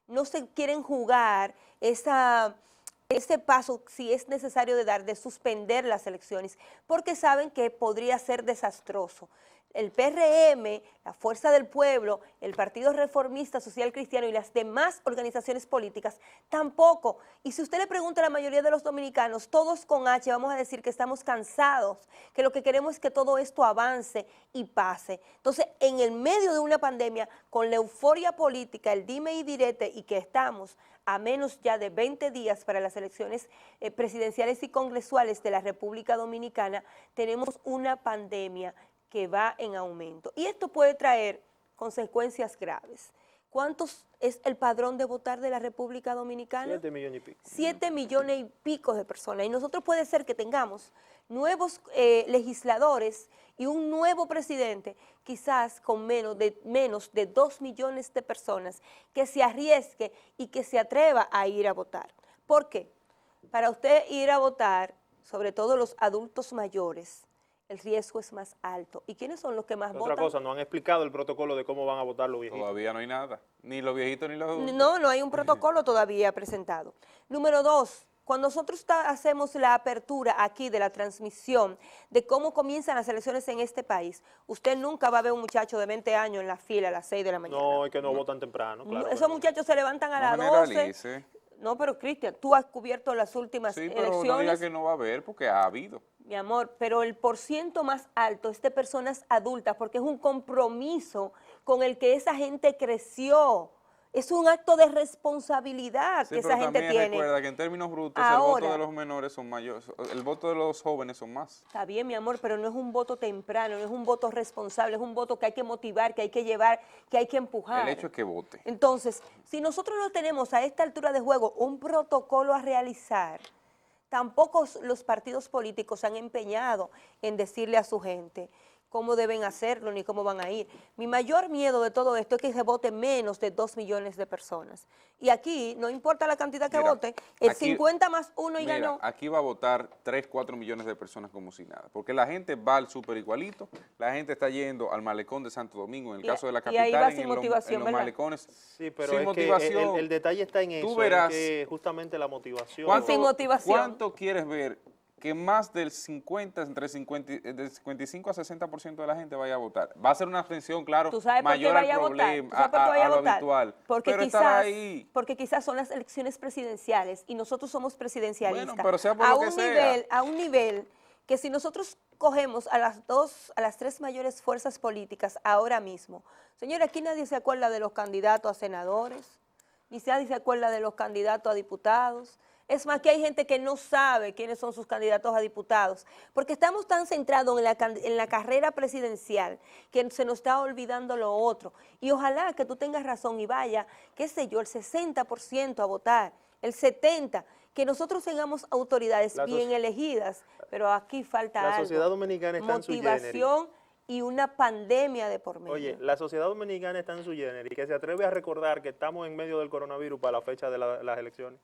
no se quieren jugar ese paso, si es necesario de suspender las elecciones, porque saben que podría ser desastroso. El PRM, la Fuerza del Pueblo, el Partido Reformista Social Cristiano y las demás organizaciones políticas tampoco. Y si usted le pregunta a la mayoría de los dominicanos, todos con H, vamos a decir que estamos cansados, que lo que queremos es que todo esto avance y pase. Entonces, en el medio de una pandemia, con la euforia política, el dime y direte, y que estamos a menos ya de 20 días para las elecciones presidenciales y congresuales de la República Dominicana, tenemos una pandemia que va en aumento. Y esto puede traer consecuencias graves. ¿Cuántos es el padrón de votar de la República Dominicana? 7 millones y pico. 7 millones y pico de personas. Y nosotros puede ser que tengamos nuevos legisladores y un nuevo presidente, quizás con menos de 2 millones de personas, que se arriesgue y que se atreva a ir a votar. ¿Por qué? Para usted ir a votar, sobre todo los adultos mayores, el riesgo es más alto. ¿Y quiénes son los que más Otra votan? cosa, no han explicado el protocolo de cómo van a votar los viejitos. Todavía no hay nada, ni los viejitos ni los adultos. No, no hay un protocolo todavía presentado. Número 2, cuando nosotros hacemos la apertura aquí de la transmisión de cómo comienzan las elecciones en este país, usted nunca va a ver un muchacho de 20 años en la fila a las 6 de la mañana. No, es que no votan temprano, claro. que Esos no. muchachos se levantan a No las 12. generalice. No, pero Cristian, tú has cubierto las últimas Sí, pero no diga elecciones. que no va a haber, porque ha habido. Mi amor, pero el porciento más alto es de personas adultas porque es un compromiso con el que esa gente creció. Es un acto de responsabilidad Sí, que pero esa gente también tiene. recuerda que en términos brutos Ahora, el voto de los menores son mayores, el voto de los jóvenes son más. Está bien, mi amor, pero no es un voto temprano, no es un voto responsable, es un voto que hay que motivar, que hay que llevar, que hay que empujar. El hecho es que vote. Entonces, si nosotros no tenemos a esta altura de juego un protocolo a realizar, tampoco los partidos políticos se han empeñado en decirle a su gente cómo deben hacerlo ni cómo van a ir. Mi mayor miedo de todo esto es que se vote menos de 2 millones de personas. Y aquí, no importa la cantidad que Mira, vote, el aquí- 50 más 1 y Mira, ganó. aquí va a votar 3, 4 millones de personas como si nada, porque la gente va al súper igualito, la gente está yendo al malecón de Santo Domingo, en el Y- caso de la y ahí capital, va sin motivación, en los ¿verdad? malecones, Sí, pero sin es motivación. que el detalle está en eso, Tú verás que justamente la motivación. Sin motivación. ¿Cuánto quieres ver que más del 50, del 55 a 60% de la gente vaya a votar? Va a ser una abstención, claro, ¿Tú sabes por qué mayor al vaya a votar? problema, ¿Tú sabes por qué vaya a a lo votar? habitual, Porque pero estará quizás, ahí. porque quizás son las elecciones presidenciales y nosotros somos presidencialistas. Bueno, pero sea por a lo que un sea. nivel, a un nivel que si nosotros cogemos a las 3 mayores fuerzas políticas ahora mismo, señora, aquí nadie se acuerda de los candidatos a senadores, ni nadie se acuerda de los candidatos a diputados. Es más, que hay gente que no sabe quiénes son sus candidatos a diputados, porque estamos tan centrados en la carrera presidencial que se nos está olvidando lo otro. Y ojalá que tú tengas razón y vaya, qué sé yo, el 60% a votar, el 70%, que nosotros tengamos autoridades La bien elegidas, pero aquí falta La algo. sociedad dominicana está en su motivación y una pandemia de por medio. Oye, la sociedad dominicana está en su generis y que se atreve a recordar que estamos en medio del coronavirus para la fecha de las elecciones.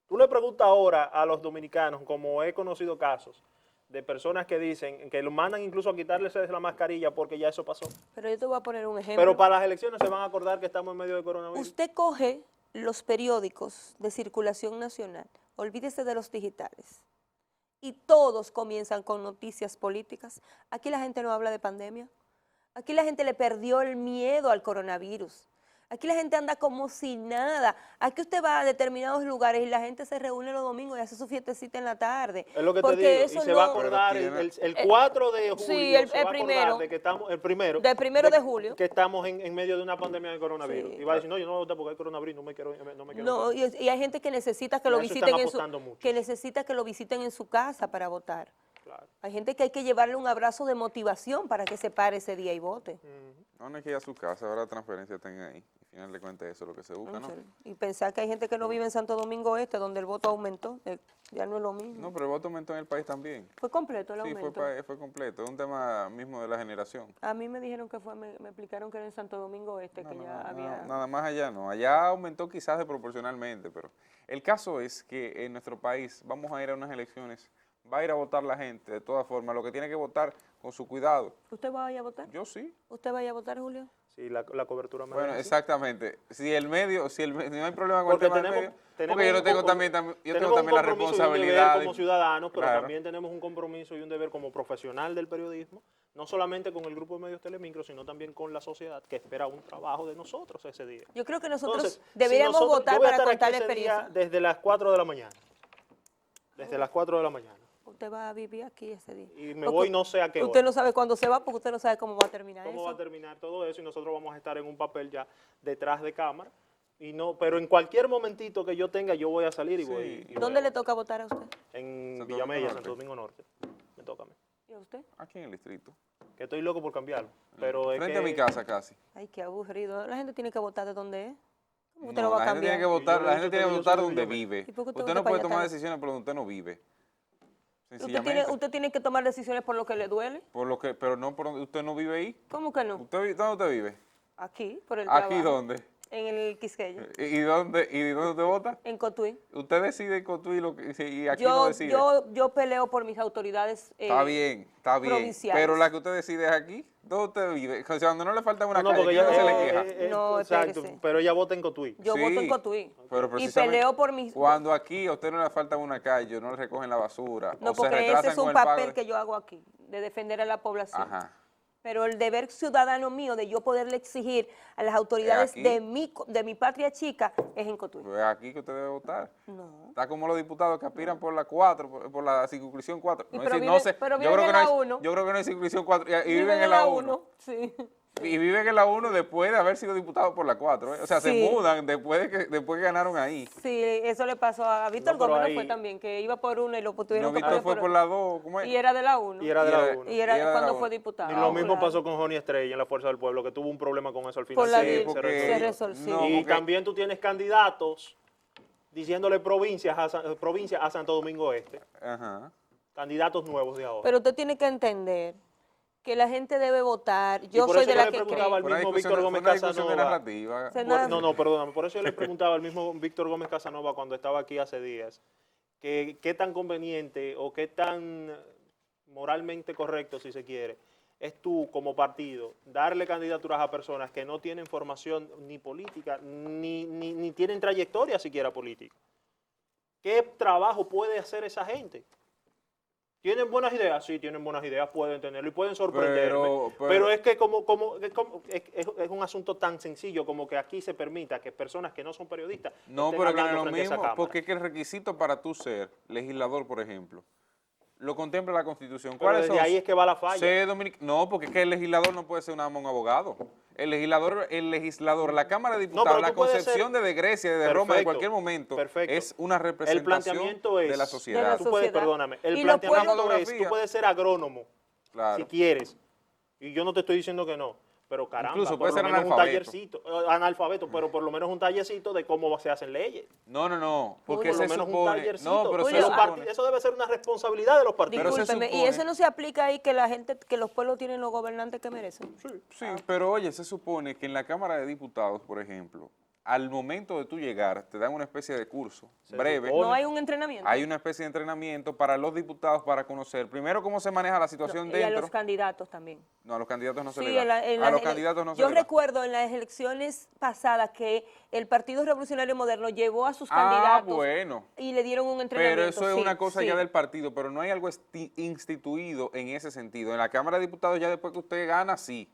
Tú le preguntas ahora a los dominicanos, como he conocido casos, de personas que dicen, que lo mandan incluso a quitarles la mascarilla porque ya eso pasó. Pero yo te voy a poner un ejemplo. Pero para las elecciones se van a acordar que estamos en medio del coronavirus. Usted coge los periódicos de circulación nacional, olvídese de los digitales, y todos comienzan con noticias políticas. Aquí la gente no habla de pandemia, aquí la gente le perdió el miedo al coronavirus. Aquí la gente anda como si nada. Aquí usted va a determinados lugares y la gente se reúne los domingos y hace su fiestecita en la tarde. Es lo que porque te digo, y eso se va a no- acordar Pero el 4 de julio, sí, se el va a acordar primero. de que estamos, el primero, Del 1 de julio. que estamos en medio de una pandemia de coronavirus. Sí. Y va a decir, no, yo no voy a votar porque hay coronavirus, no me quiero. No, y hay gente que necesita que Y a lo eso visiten están en su, apostando mucho. que necesita que lo visiten en su casa para votar. Claro. Hay gente que hay que llevarle un abrazo de motivación para que se pare ese día y vote. No hay que ir a su casa, ahora la transferencia estén ahí. Al final de cuentas eso es lo que se busca, ¿no? Y pensar que hay gente que no vive en Santo Domingo Este, donde el voto aumentó, ya no es lo mismo. No, pero el voto aumentó en el país también. Fue completo el Sí, aumento. fue completo. Es un tema mismo de la generación. A mí me dijeron que fue, me explicaron que era en Santo Domingo Este, que ya había... Nada más allá no. Allá aumentó quizás desproporcionalmente, pero el caso es que en nuestro país vamos a ir a unas elecciones, va a ir a votar la gente de todas formas, lo que tiene que votar con su cuidado. ¿Usted va a ir a votar? Yo sí. ¿Usted va a ir a votar, Julio? Sí, la cobertura me Bueno, da así. exactamente. Si no hay problema con Porque el tema del medio, porque yo no tengo también, yo tengo también la un compromiso y un deber responsabilidad. como ciudadanos, pero Claro. también tenemos un compromiso y un deber como profesional del periodismo, no solamente con el grupo de medios Telemicro, sino también con la sociedad que espera un trabajo de nosotros ese día. Yo creo que nosotros Entonces, deberíamos si nosotros- votar yo voy a para estar contar la aquí ese día experiencia. desde las 4 de la mañana. Desde las 4 de la mañana. Usted va a vivir aquí ese día. Y me Porque voy no sé a qué Usted hora. no sabe cuándo se va porque usted no sabe cómo va a terminar Cómo eso. va a terminar todo eso y nosotros vamos a estar en un papel ya detrás de cámara. Y no, pero en cualquier momentito que yo tenga, yo voy a salir y Sí. voy. y voy ¿Dónde a le votar. toca votar a usted? En Santo Villamella, Domingo Santo Norte. Domingo Norte. Me toca a mí. ¿Y a usted? Aquí en el distrito. Que estoy loco por cambiarlo. Pero es Frente que a mi casa casi. Ay, qué aburrido. La gente tiene que votar de donde es. ¿Cómo usted No, lo va a la gente cambiar? tiene que votar, Yo la he gente dicho tiene que que yo votar soy de donde Villamella. vive. ¿Y por qué usted Usted vota no para puede allá tomar tarde? decisiones por donde usted no vive. ¿Usted Sencillamente. usted tiene que tomar decisiones por lo que le duele? Por lo que, pero no por donde usted no vive ahí. ¿Cómo que no? ¿Dónde usted vive? Aquí, por el ¿Aquí trabajo. dónde? En el Quisqueya, ¿Y dónde usted vota? en Cotuí. Usted decide en Cotuí y aquí no decide. Yo peleo por mis autoridades Está bien, provinciales. pero la que usted decide es aquí. ¿Dónde usted vive? O sea, cuando no le falta una No, calle, porque ¿quién ella, se le queja? No, exacto, espérese. pero ella vota en Cotuí. Yo voto en Sí, Cotuí. pero Y precisamente peleo por mis... cuando aquí a usted no le falta una calle, no le recogen la basura, No, o se porque ese retrasan es con un el pago papel de- que yo hago aquí, de defender a la población. Ajá. Pero el deber ciudadano mío de yo poderle exigir a las autoridades aquí? de mi patria chica es en Cotuí. Pues aquí que usted debe votar. No. Está como los diputados que aspiran por la 4, por la circunscripción 4. Y No, pero es decir, viven- no sé, pero yo viven creo que en no la hay, 1. yo creo que no hay circunscripción 4 y viven en la 1. Sí. Y viven en la 1 después de haber sido diputados por la 4. O sea, Sí. se mudan después que ganaron ahí. Sí, eso le pasó a Víctor No, pero Gómez, ahí- ¿no fue también? Que iba por una y lo tuvieron No, que Víctor poner fue por la 2, ¿cómo es? Y era de la 1. Y era de Y la era- 1. Y era y era de cuando la fue 1. diputado. Y lo mismo claro. pasó con Joni Estrella en la Fuerza del Pueblo, que tuvo un problema con eso al final. Por la Sí, de- porque- se resolvió. No, y porque- también tú tienes candidatos diciéndole provincias a Santo Domingo Este. Ajá. Candidatos nuevos de ahora. Pero usted tiene que entender que la gente debe votar. Y Yo por soy eso de yo la le que preguntaba cree. al mismo Víctor Gómez fue una discusión de Casanova. narrativa. Se- No, perdóname. Por eso yo le preguntaba al mismo Víctor Gómez Casanova cuando estaba aquí hace días, que qué tan conveniente o qué tan moralmente correcto, si se quiere, es tú como partido darle candidaturas a personas que no tienen formación ni política, ni tienen trayectoria siquiera política. ¿Qué trabajo puede hacer esa gente? ¿Tienen buenas ideas? Sí, tienen buenas ideas, pueden tenerlo y pueden sorprenderme. Pero es que es un asunto tan sencillo como que aquí se permita que personas que no son periodistas No, estén pero que no es hablando lo frente a esa mismo, cámara. porque es que el requisito para tú ser legislador, por ejemplo, lo contempla la Constitución. Pero ¿Cuáles desde son? ahí es que va la falla. Ser no, porque es que el legislador no puede ser nada más un abogado. El legislador, la Cámara de Diputados, pero la tú puedes concepción ser- de Grecia, de Roma, de Perfecto, cualquier momento, perfecto. es una El representación planteamiento es, de la sociedad. Tú puedes, sociedad. perdóname, el Y los planteamiento pueblos- es, tú puedes ser agrónomo, Claro. si quieres, y yo no te estoy diciendo que no, pero caramba, Incluso puede por lo ser menos un analfabeto. tallercito, analfabeto, pero por lo menos un tallercito de cómo se hacen leyes. No, porque Por lo se menos un supone... tallercito. No, pero Julio, se supone... Eso debe ser una responsabilidad de los partidos. Pero se Discúlpeme, y supone- eso no se aplica ahí que la gente, que los pueblos tienen los gobernantes que merecen. Sí, pero oye, se supone que en la Cámara de Diputados, por ejemplo, al momento de tú llegar, te dan una especie de curso Se breve. supone. No hay un entrenamiento. Hay una especie de entrenamiento para los diputados para conocer, primero, cómo se maneja la situación Y a dentro. los candidatos también. No, a los candidatos no se Sí, le da. en A los las candidatos no se yo le da. recuerdo en las elecciones pasadas que el Partido Revolucionario Moderno llevó a sus Ah, candidatos bueno. y le dieron un entrenamiento. Pero eso es sí, una cosa sí. ya del partido, pero no hay algo instituido en ese sentido. En la Cámara de Diputados ya después que usted gana, sí.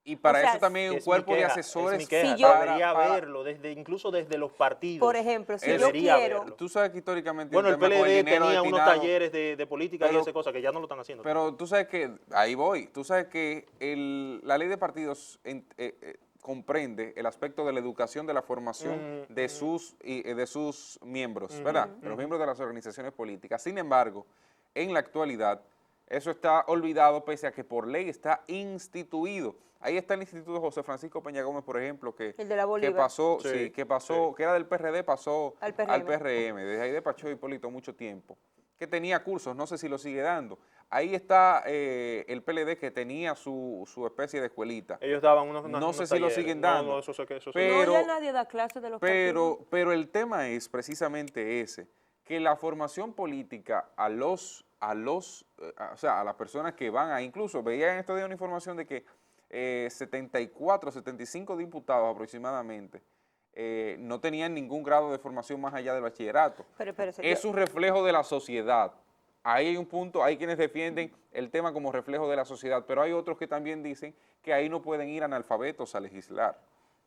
Y para O sea, eso también hay un Es mi cuerpo de queja, asesores. es mi queja. Si yo- Debería para- verlo, incluso desde los partidos. Por ejemplo, si yo Debería quiero, verlo. Tú sabes que históricamente Bueno, un el tema con PLD dinero tenía unos destinado- talleres de política y Pero- esa cosa que ya no lo están haciendo. Pero tú sabes que, ahí voy, tú sabes que la ley de partidos comprende el aspecto de la educación, de la formación de sus miembros, ¿verdad? De los miembros de las organizaciones políticas. Sin embargo, en la actualidad, eso está olvidado pese a que por ley está instituido. Ahí está el Instituto José Francisco Peña Gómez, por ejemplo, que El de la Bolívar. pasó, Sí, sí, que pasó, sí. que era del PRD, pasó Al PRM. al PRM, desde ahí despachó Hipólito mucho tiempo, que tenía cursos, no sé si lo sigue dando. Ahí está el PLD que tenía su especie de escuelita. Ellos daban unos No sé unos si lo talleres. siguen No, dando. no, eso sé que eso sí. Pero- no, ya nadie da clases de los partidos. Pero el tema es precisamente ese, que la formación política a las personas que van a, incluso veía en estos días una información de que 74, 75 diputados aproximadamente no tenían ningún grado de formación más allá del bachillerato. Pero espérese, Es un reflejo de la sociedad. Ahí hay un punto, hay quienes defienden el tema como reflejo de la sociedad, pero hay otros que también dicen que ahí no pueden ir analfabetos a legislar.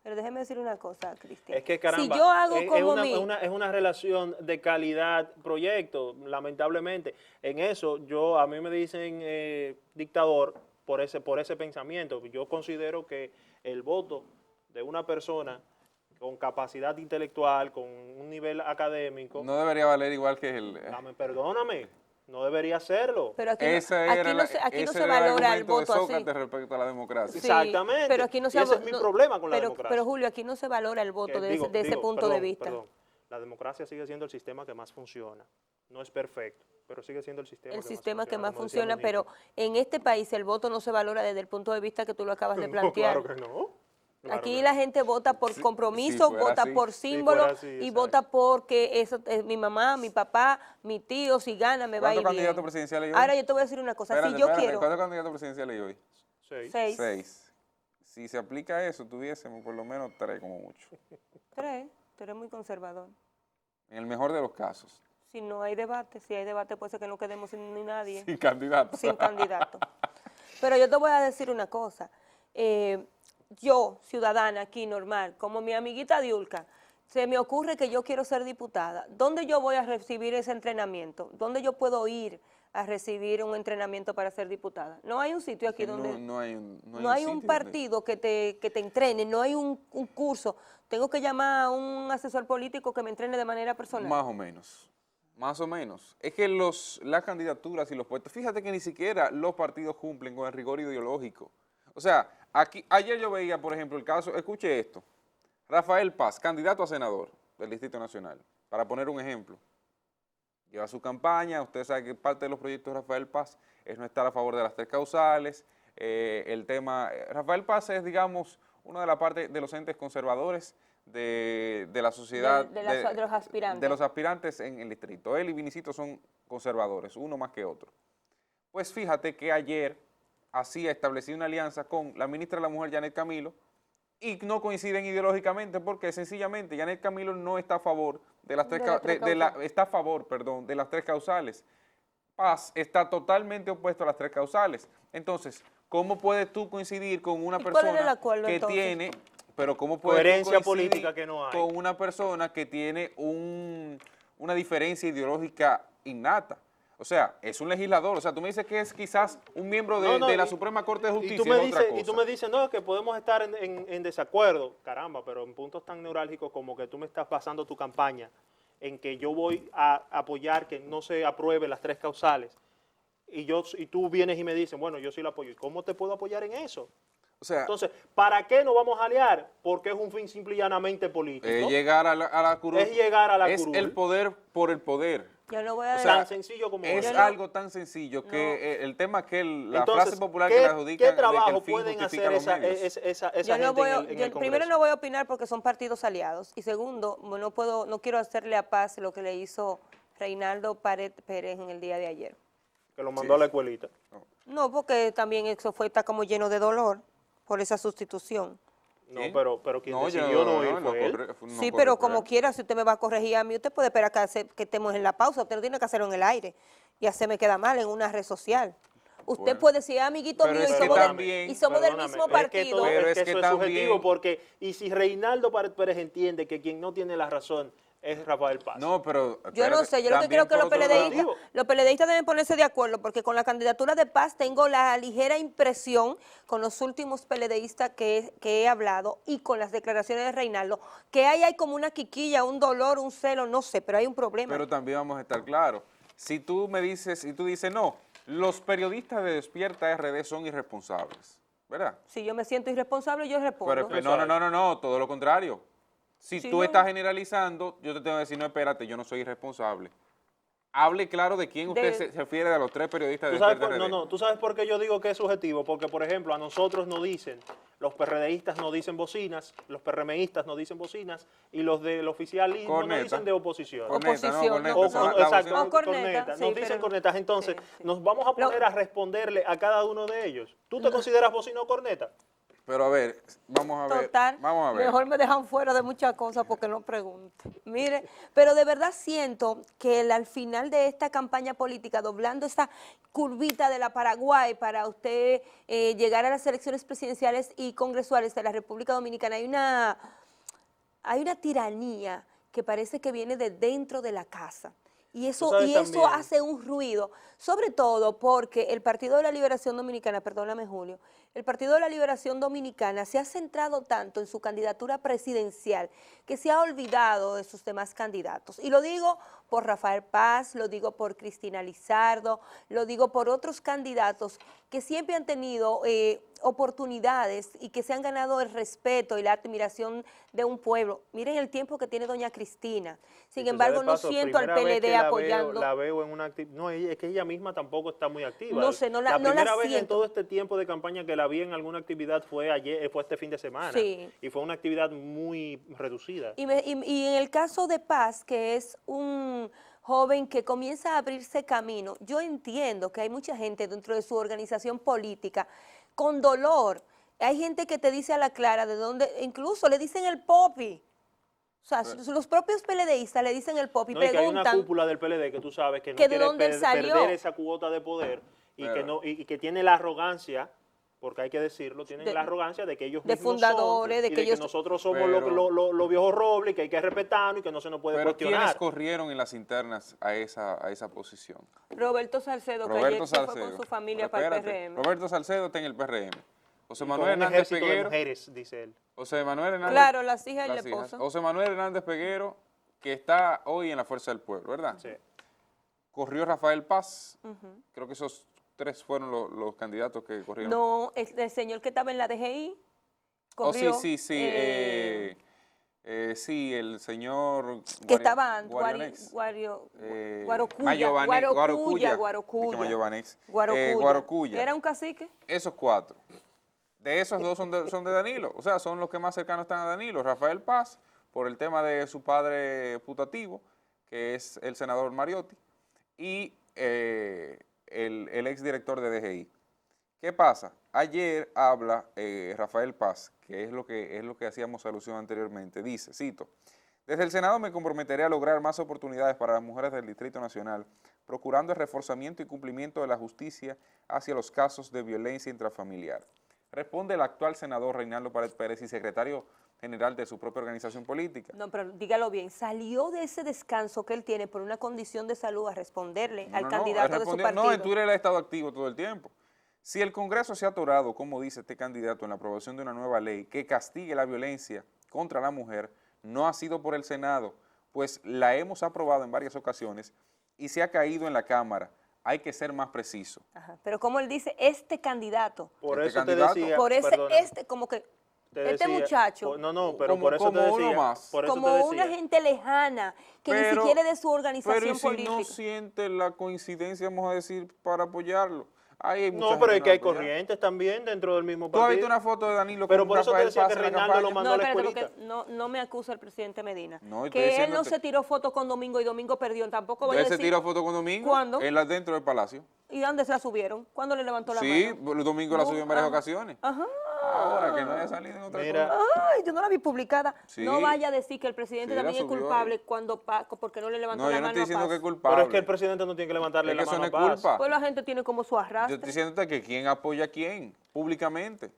pero déjeme decir una cosa, Cristian. Es que caramba, si yo hago es como una, mí, es una relación de calidad-proyecto, lamentablemente. En eso, a mí me dicen dictador por ese pensamiento. Yo considero que el voto de una persona con capacidad intelectual, con un nivel académico, No debería valer igual que el... perdóname, no debería hacerlo. pero aquí, Ese aquí era no se, aquí no ese se era el valora el argumento de voto así. Sócrates respecto a la democracia. Sí, Exactamente. pero aquí no se Y ese es mi problema con la democracia. Pero Julio, aquí no se valora el voto Que de ese punto de vista. Perdón, la democracia sigue siendo el sistema que más funciona. No es perfecto, pero sigue siendo el sistema El que sistema que más como decía funciona, pero Benito. en este país el voto no se valora desde el punto de vista que tú lo acabas de No, plantear. claro que no. Claro, Aquí claro. la gente vota por Si compromiso, fuera vota así. por Si símbolo fuera así, y exacto. vota porque eso es mi mamá, mi papá, mi tío, si gana me va a ir ¿Cuántos bien. candidatos presidenciales hay hoy? Ahora yo te voy a decir una cosa, Espérate, si yo espérate, quiero ¿cuántos candidatos presidenciales hay hoy? 6. 6, 6. Si se aplica eso, tuviésemos por lo menos 3 como mucho. 3, tú eres muy conservador. En el mejor de los casos. Si no hay debate, si hay debate puede ser que no quedemos sin ni nadie, Sin candidato. sin candidato. Pero yo te voy a decir una cosa, yo, ciudadana aquí, normal, como mi amiguita Diulca, se me ocurre que yo quiero ser diputada. ¿Dónde yo voy a recibir ese entrenamiento? ¿Dónde yo puedo ir a recibir un entrenamiento para ser diputada? No hay un sitio aquí donde... No hay un No hay un sitio donde- partido que te entrene, no hay un curso. Tengo que llamar a un asesor político que me entrene de manera personal. Más o menos. Más o menos. Es que las candidaturas y los puestos, fíjate que ni siquiera los partidos cumplen con el rigor ideológico. O sea, ayer yo veía, por ejemplo, el caso, escuche esto, Rafael Paz, candidato a senador del Distrito Nacional, para poner un ejemplo. Lleva su campaña, usted sabe que parte de los proyectos de Rafael Paz es no estar a favor de las 3 causales, el tema, Rafael Paz es, digamos, una de las partes de los entes conservadores de la sociedad, De los aspirantes. de los aspirantes en el distrito. Él y Vinicito son conservadores, uno más que otro. Pues fíjate que ayer estableció una alianza con la ministra de la Mujer, Janet Camilo, y no coinciden ideológicamente porque sencillamente Janet Camilo no está a favor de las está a favor, perdón, de las 3 causales. Paz está totalmente opuesto a las 3 causales. Entonces, ¿cómo puedes tú coincidir con una ¿Y cuál era el persona acuerdo, que entonces? tiene, pero cómo puedes tú Coherencia coincidir política que no hay. con una persona que tiene una diferencia ideológica innata? O sea, es un legislador. O sea, tú me dices que es quizás un miembro de la Suprema Corte de Justicia. Y tú me dices, no, que podemos estar en desacuerdo. Caramba, pero en puntos tan neurálgicos como que tú me estás basando tu campaña en que yo voy a apoyar que no se apruebe las 3 causales. Y tú vienes y me dices, bueno, yo sí lo apoyo. ¿Cómo te puedo apoyar en eso? O sea, Entonces, ¿para qué nos vamos a aliar? Porque es un fin simple y llanamente político. llegar a la curul. Es llegar a la Es curul. el poder por el poder. Yo no voy a O sea, Tan sencillo como es eso. algo tan sencillo que el tema que la Entonces, frase popular que le adjudican ¿qué de trabajo que el fin pueden justifica hacer los medios. esa yo no gente voy, en el Congreso? primero no voy a opinar porque son partidos aliados y segundo, no quiero hacerle a Paz lo que le hizo Reinaldo Pared Pérez en el día de ayer. Que lo mandó a la escuelita. No, porque también eso está como lleno de dolor por esa sustitución. No, ¿Quién? pero quien decidió no ir fue él. Sí, pero como quiera, si usted me va a corregir a mí, usted puede esperar que estemos en la pausa, usted no tiene que hacerlo en el aire y hacerme queda mal en una red social. Usted Bueno. puede ser amiguito Pero mío es y que somos, también- y somos del Perdóname, mismo es que partido. todo- Pero es es que que eso es también- subjetivo porque, y si Reinaldo Pared Pérez entiende que quien no tiene la razón es Rafael Paz. No, pero Yo no espérate, sé, yo lo que también creo que por otro lado- los PLDistas deben ponerse de acuerdo, porque con la candidatura de Paz tengo la ligera impresión, con los últimos PLDistas que he hablado y con las declaraciones de Reinaldo, que ahí hay como una quiquilla, un dolor, un celo, no sé, pero hay un problema. Pero también vamos a estar claros. Si tú dices, no, los periodistas de Despierta RD son irresponsables, ¿verdad? Si yo me siento irresponsable, yo respondo. Pero no, todo lo contrario. Si Sí, tú no. estás generalizando, yo te tengo que decir, no, espérate, yo no soy irresponsable. Hable claro de quién usted se refiere de los 3 periodistas de ¿Tú sabes Despierta RD. ¿Tú sabes por qué yo digo que es subjetivo? Porque, por ejemplo, a nosotros nos dicen, los PRDistas nos dicen bocinas, los PRMistas nos dicen bocinas, y los del oficialismo nos Corneta. dicen de oposición. Corneta, no, Oposición, corneta, no. esa es la Exacto, vocina. O corneta, sí, nos dicen pero- cornetas. Entonces, sí. nos vamos a poner a responderle a cada uno de ellos. ¿Tú te consideras bocina o corneta? Pero a ver, vamos a ver. Total, Vamos a ver. mejor me dejan fuera de muchas cosas porque no pregunte. Mire, pero de verdad siento que al final de esta campaña política, doblando esta curvita de la Paraguay para usted llegar a las elecciones presidenciales y congresuales de la República Dominicana, hay una tiranía que parece que viene de dentro de la casa. Y eso sabes también- hace un ruido, sobre todo porque el Partido de la Liberación Dominicana, perdóname Julio, el Partido de la Liberación Dominicana se ha centrado tanto en su candidatura presidencial que se ha olvidado de sus demás candidatos. Y lo digo por Rafael Paz, lo digo por Cristina Lizardo, lo digo por otros candidatos que siempre han tenido oportunidades y que se han ganado el respeto y la admiración de un pueblo. Miren el tiempo que tiene doña Cristina. Sin embargo, no siento al PLD apoyando. La veo en una actividad. No, es que ella misma tampoco está muy activa. No sé, no la primera vez en siento. todo este tiempo de campaña que la vi en alguna actividad fue ayer, fue este fin de semana. Sí. Y fue una actividad muy reducida. Y en el caso de Paz, que es un joven que comienza a abrirse camino, yo entiendo que hay mucha gente dentro de su organización política con dolor. Hay gente que te dice a la clara de dónde, incluso le dicen el popi. O sea, los propios PLDistas le dicen el popi y No, y que hay una preguntan cúpula del PLD que tú sabes que no que de quiere dónde él salió. perder esa cuota de poder y que no y que tiene la arrogancia, porque hay que decirlo, tienen la arrogancia de que ellos de mismos fundadores, son, de y que ellos nosotros somos Pero- los viejos robles, que hay que respetarnos y que no se nos puede Pero ¿quiénes cuestionar. corrieron en las internas a esa posición? Roberto Salcedo, que ayer se fue con su familia para el Espérate, PRM. Roberto Salcedo está en el PRM. José Y con Manuel un Hernández ejército de Peguero. mujeres, dice él. José Manuel Hernández. Claro, las hijas y la las hijas. esposa. José Manuel Hernández Peguero, que está hoy en la Fuerza del Pueblo, ¿verdad? Sí. Corrió Rafael Paz. Creo que esos tres fueron los candidatos que corrieron. No, el señor que estaba en la DGI Oh, corrió. sí. Sí, el señor Que estaba antes, Guarionex. Guarocuya, Guarocuya. Guarocuya. Guarocuya. ¿Era un cacique? Esos cuatro. De esos dos son de Danilo. O sea, son los que más cercanos están a Danilo. Rafael Paz, por el tema de su padre putativo, que es el senador Mariotti, y el exdirector de DGI. ¿Qué pasa? Ayer habla Rafael Paz, que es lo que hacíamos alusión anteriormente. Dice, cito, desde el Senado me comprometeré a lograr más oportunidades para las mujeres del Distrito Nacional, procurando el reforzamiento y cumplimiento de la justicia hacia los casos de violencia intrafamiliar. Responde el actual senador Reinaldo Pared Pérez y secretario general de su propia organización política. No, pero dígalo bien, salió de ese descanso que él tiene por una condición de salud a responderle al candidato de su partido. No, en Twitter él ha estado activo todo el tiempo. Si el Congreso se ha atorado, como dice este candidato, en la aprobación de una nueva ley que castigue la violencia contra la mujer, no ha sido por el Senado, pues la hemos aprobado en varias ocasiones y se ha caído en la Cámara. Hay que ser más preciso. Ajá, pero como él dice, este candidato, Por Este eso candidato. te decía, por ese, perdóname, como que te este decía- muchacho, no, pero Como- por eso te como uno decía, más. por eso como te decía, una gente lejana, que ni Pero- siquiera es de su Pero organización ¿y si política. no siente la coincidencia, vamos a decir, para apoyarlo? Ahí hay mucha no, pero gente es que hay no va a apoyar. corrientes también dentro del mismo ¿Tú has partido. visto una foto de Danilo Pero con por eso te Rafael decía Paz que en la Reinaldo lo campaña? mandó No, a la espérate, escuelita. porque no me acusa el presidente Medina. No, estoy que él no diciéndote- se tiró fotos con Domingo y Domingo perdió. Tampoco voy a ¿Él se decir. tiró foto con Domingo? ¿Cuándo? Dentro del Palacio. ¿Y dónde se la subieron? ¿Cuándo le levantó la Sí, mano? Domingo la No, subió en varias ajá. ocasiones. Ajá. Ahora que no haya salido en otra Mira, cosa. Ay, yo no la vi publicada. Sí. No vaya a decir que el presidente Sí, la también es subió culpable ahí. cuando porque no le levantó No, la yo no mano estoy a diciendo Paz. que es culpable. pero es que el presidente no tiene que levantarle Es la que eso mano no a es Paz. culpa. Pues la gente tiene como su Yo arrastre. estoy diciéndote que quién apoya a quién, públicamente.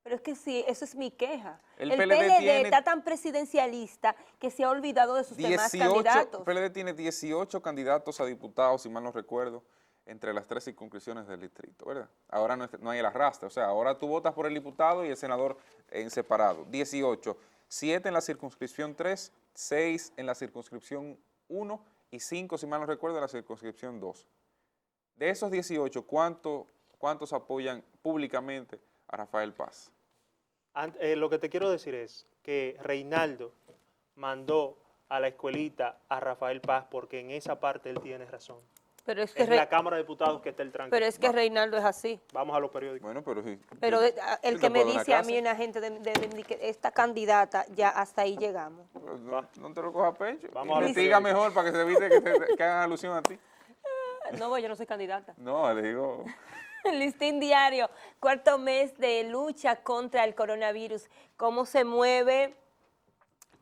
Pero es que sí, eso es mi queja. El El PLD PLD tiene está tan presidencialista que se ha olvidado de sus demás 18, candidatos. el PLD tiene 18 candidatos a diputados, si mal no recuerdo, entre las 3 circunscripciones del distrito, ¿verdad? Ahora no hay el arrastre, o sea, ahora tú votas por el diputado y el senador en separado. 18, 7 en la circunscripción 3, 6 en la circunscripción 1 y 5, si mal no recuerdo, en la circunscripción 2. De esos 18, ¿cuántos apoyan públicamente a Rafael Paz? Lo que te quiero decir es que Reinaldo mandó a la escuelita a Rafael Paz porque en esa parte él tiene razón. Pero es que, Es la Cámara de Diputados que está el tranque. pero es que Reinaldo es así. Vamos a los periódicos. Bueno, pero sí. Pero yo- el yo que te me puedo dar dice a clase. mí, una gente de que esta candidata, ya hasta ahí llegamos. No te lo cojas a pecho. Vamos a los Investiga periódicos. mejor para que se evite que hagan alusión a ti. No, yo no soy candidata. No, le digo. Listín Diario, cuarto mes de lucha contra el coronavirus. ¿Cómo se mueve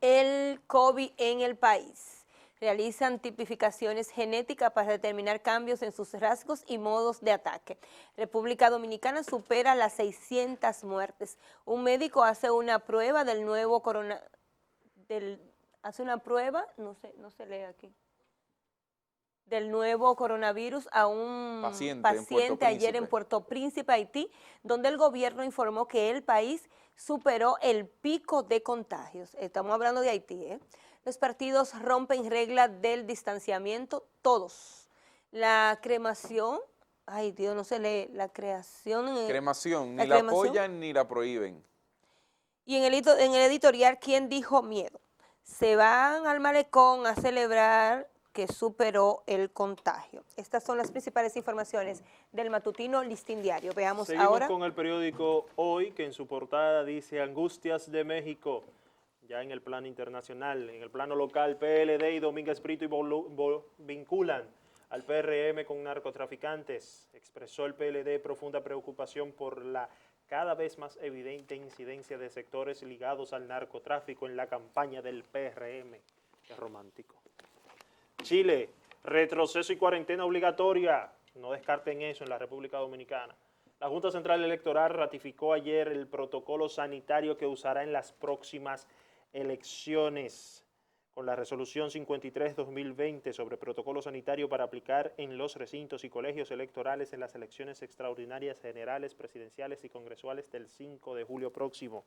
el COVID en el país? Realizan tipificaciones genéticas para determinar cambios en sus rasgos y modos de ataque. República Dominicana supera las 600 muertes. Un médico hace una prueba del nuevo hace una prueba, no se lee aquí, del nuevo coronavirus a un Paciente en paciente Puerto ayer en Príncipe. Puerto Príncipe, Haití, donde el gobierno informó que el país superó el pico de contagios. Estamos hablando de Haití, ¿eh? Los partidos rompen reglas del distanciamiento, todos. La cremación, ay Dios, no se lee, la creación. Cremación, La ni la cremación. apoyan ni la prohíben. Y en el editorial, ¿quién dijo miedo? Se van al malecón a celebrar que superó el contagio. Estas son las principales informaciones del matutino Listín Diario. Veamos Seguimos ahora con el periódico Hoy, que en su portada dice Angustias de México, ya en el plano internacional. En el plano local, PLD y Domínguez Brito vinculan al PRM con narcotraficantes. Expresó el PLD profunda preocupación por la cada vez más evidente incidencia de sectores ligados al narcotráfico en la campaña del PRM. Qué romántico. Chile, retroceso y cuarentena obligatoria. No descarten eso en la República Dominicana. La Junta Central Electoral ratificó ayer el protocolo sanitario que usará en las próximas elecciones. Con la resolución 53-2020 sobre protocolo sanitario para aplicar en los recintos y colegios electorales en las elecciones extraordinarias generales, presidenciales y congresuales del 5 de julio próximo.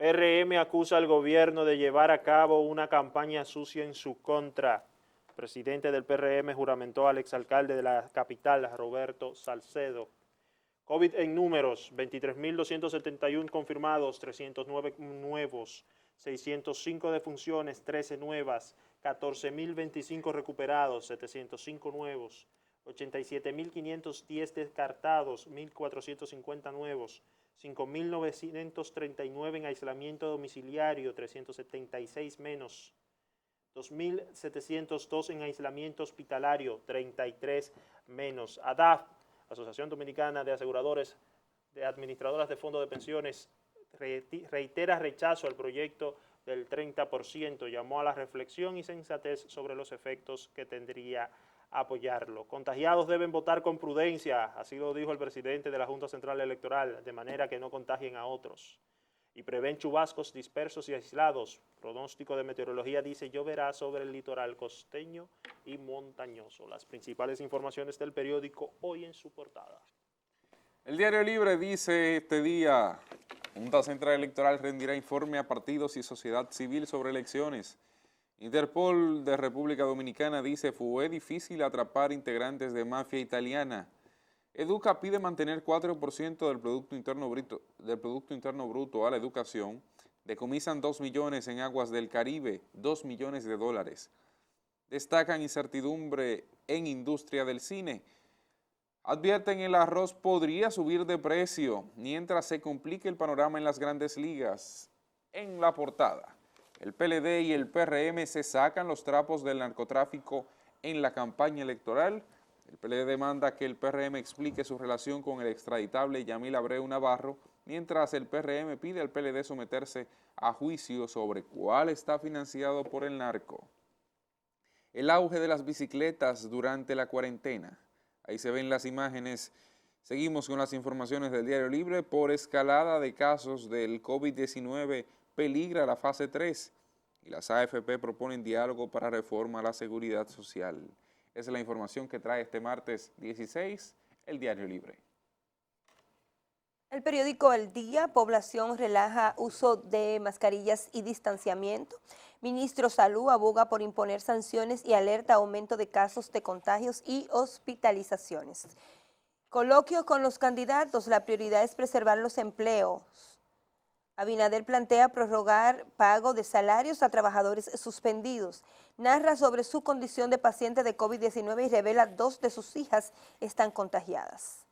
PRM acusa al gobierno de llevar a cabo una campaña sucia en su contra. El presidente del PRM juramentó al exalcalde de la capital, Roberto Salcedo. COVID en números, 23.271 confirmados, 309 nuevos, 605 defunciones, 13 nuevas, 14.025 recuperados, 705 nuevos, 87.510 descartados, 1.450 nuevos, 5.939 en aislamiento domiciliario, 376 menos, 2.702 en aislamiento hospitalario, 33 menos. ADAF, Asociación Dominicana de Aseguradores, de Administradoras de Fondos de Pensiones, reitera rechazo al proyecto del 30%, llamó a la reflexión y sensatez sobre los efectos que tendría apoyarlo. Contagiados deben votar con prudencia, así lo dijo el presidente de la Junta Central Electoral, de manera que no contagien a otros. Y prevén chubascos dispersos y aislados. Pronóstico de meteorología dice lloverá sobre el litoral costeño y montañoso. Las principales informaciones del periódico Hoy en su portada. El Diario Libre dice este día, Junta Central Electoral rendirá informe a partidos y sociedad civil sobre elecciones. Interpol de República Dominicana dice fue difícil atrapar integrantes de mafia italiana. Educa pide mantener 4% del Producto Interno Bruto a la educación. Decomisan 2 millones en aguas del Caribe, 2 millones de dólares. Destacan incertidumbre en industria del cine. Advierten el arroz podría subir de precio mientras se complique el panorama en las grandes ligas. En la portada, el PLD y el PRM se sacan los trapos del narcotráfico en la campaña electoral. El PLD demanda que el PRM explique su relación con el extraditable Yamil Abreu Navarro, mientras el PRM pide al PLD someterse a juicio sobre cuál está financiado por el narco. El auge de las bicicletas durante la cuarentena. Ahí se ven las imágenes. Seguimos con las informaciones del Diario Libre. Por escalada de casos del COVID-19 peligra la fase 3 y las AFP proponen diálogo para reforma a la seguridad social. Esa es la información que trae este martes 16 el Diario Libre. el periódico El Día, población relaja uso de mascarillas y distanciamiento. Ministro Salud aboga por imponer sanciones y alerta aumento de casos de contagios y hospitalizaciones. Coloquio con los candidatos, la prioridad es preservar los empleos. Abinader plantea prorrogar pago de salarios a trabajadores suspendidos. Narra sobre su condición de paciente de COVID-19 y revela 2 de sus hijas están contagiadas.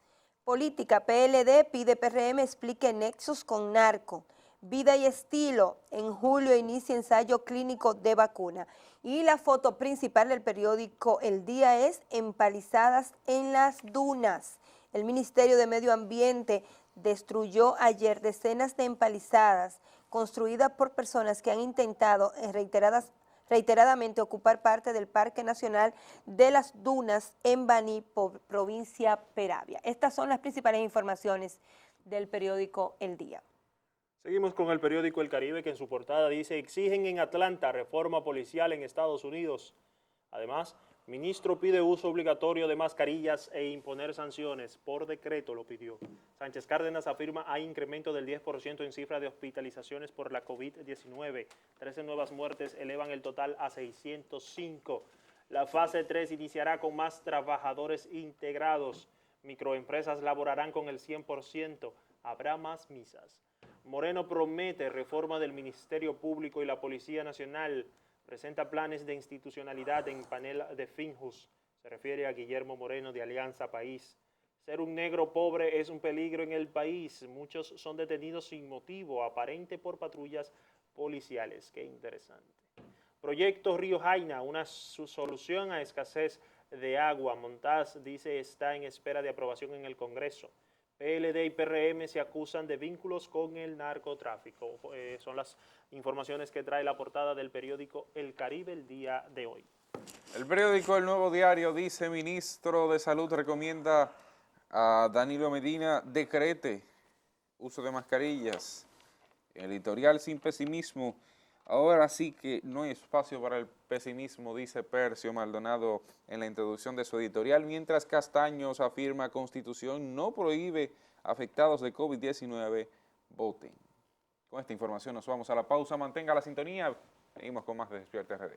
Política, PLD pide PRM explique nexos con narco. Vida y estilo, en julio inicia ensayo clínico de vacuna. Y la foto principal del periódico El Día es empalizadas en las dunas. El Ministerio de Medio Ambiente destruyó ayer decenas de empalizadas construidas por personas que han intentado reiteradamente ocupar parte del Parque Nacional de las Dunas en Baní, provincia Peravia. Estas son las principales informaciones del periódico El Día. Seguimos con el periódico El Caribe, que en su portada dice exigen en Atlanta reforma policial en Estados Unidos. Además, ministro pide uso obligatorio de mascarillas e imponer sanciones. Por decreto lo pidió. Sánchez Cárdenas afirma hay incremento del 10% en cifra de hospitalizaciones por la COVID-19. 13 nuevas muertes elevan el total a 605. La fase 3 iniciará con más trabajadores integrados. Microempresas laborarán con el 100%. Habrá más misas. Moreno promete reforma del Ministerio Público y la Policía Nacional. presenta planes de institucionalidad en panel de Finjus. Se refiere a Guillermo Moreno de Alianza País. Ser un negro pobre es un peligro en el país. Muchos son detenidos sin motivo aparente por patrullas policiales. Qué interesante. Proyecto Río Jaina, una solución a escasez de agua. Montaz dice está en espera de aprobación en el Congreso. PLD y PRM se acusan de vínculos con el narcotráfico. Son las informaciones que trae la portada del periódico El Caribe el día de hoy. El periódico El Nuevo Diario dice, ministro de Salud recomienda a Danilo Medina decrete uso de mascarillas. Editorial Sin Pesimismo. Ahora sí que no hay espacio para el pesimismo, dice Percio Maldonado en la introducción de su editorial, mientras Castaños afirma Constitución no prohíbe afectados de COVID-19 voten. Con esta información nos vamos a la pausa, mantenga la sintonía, seguimos con más de Despierta RD.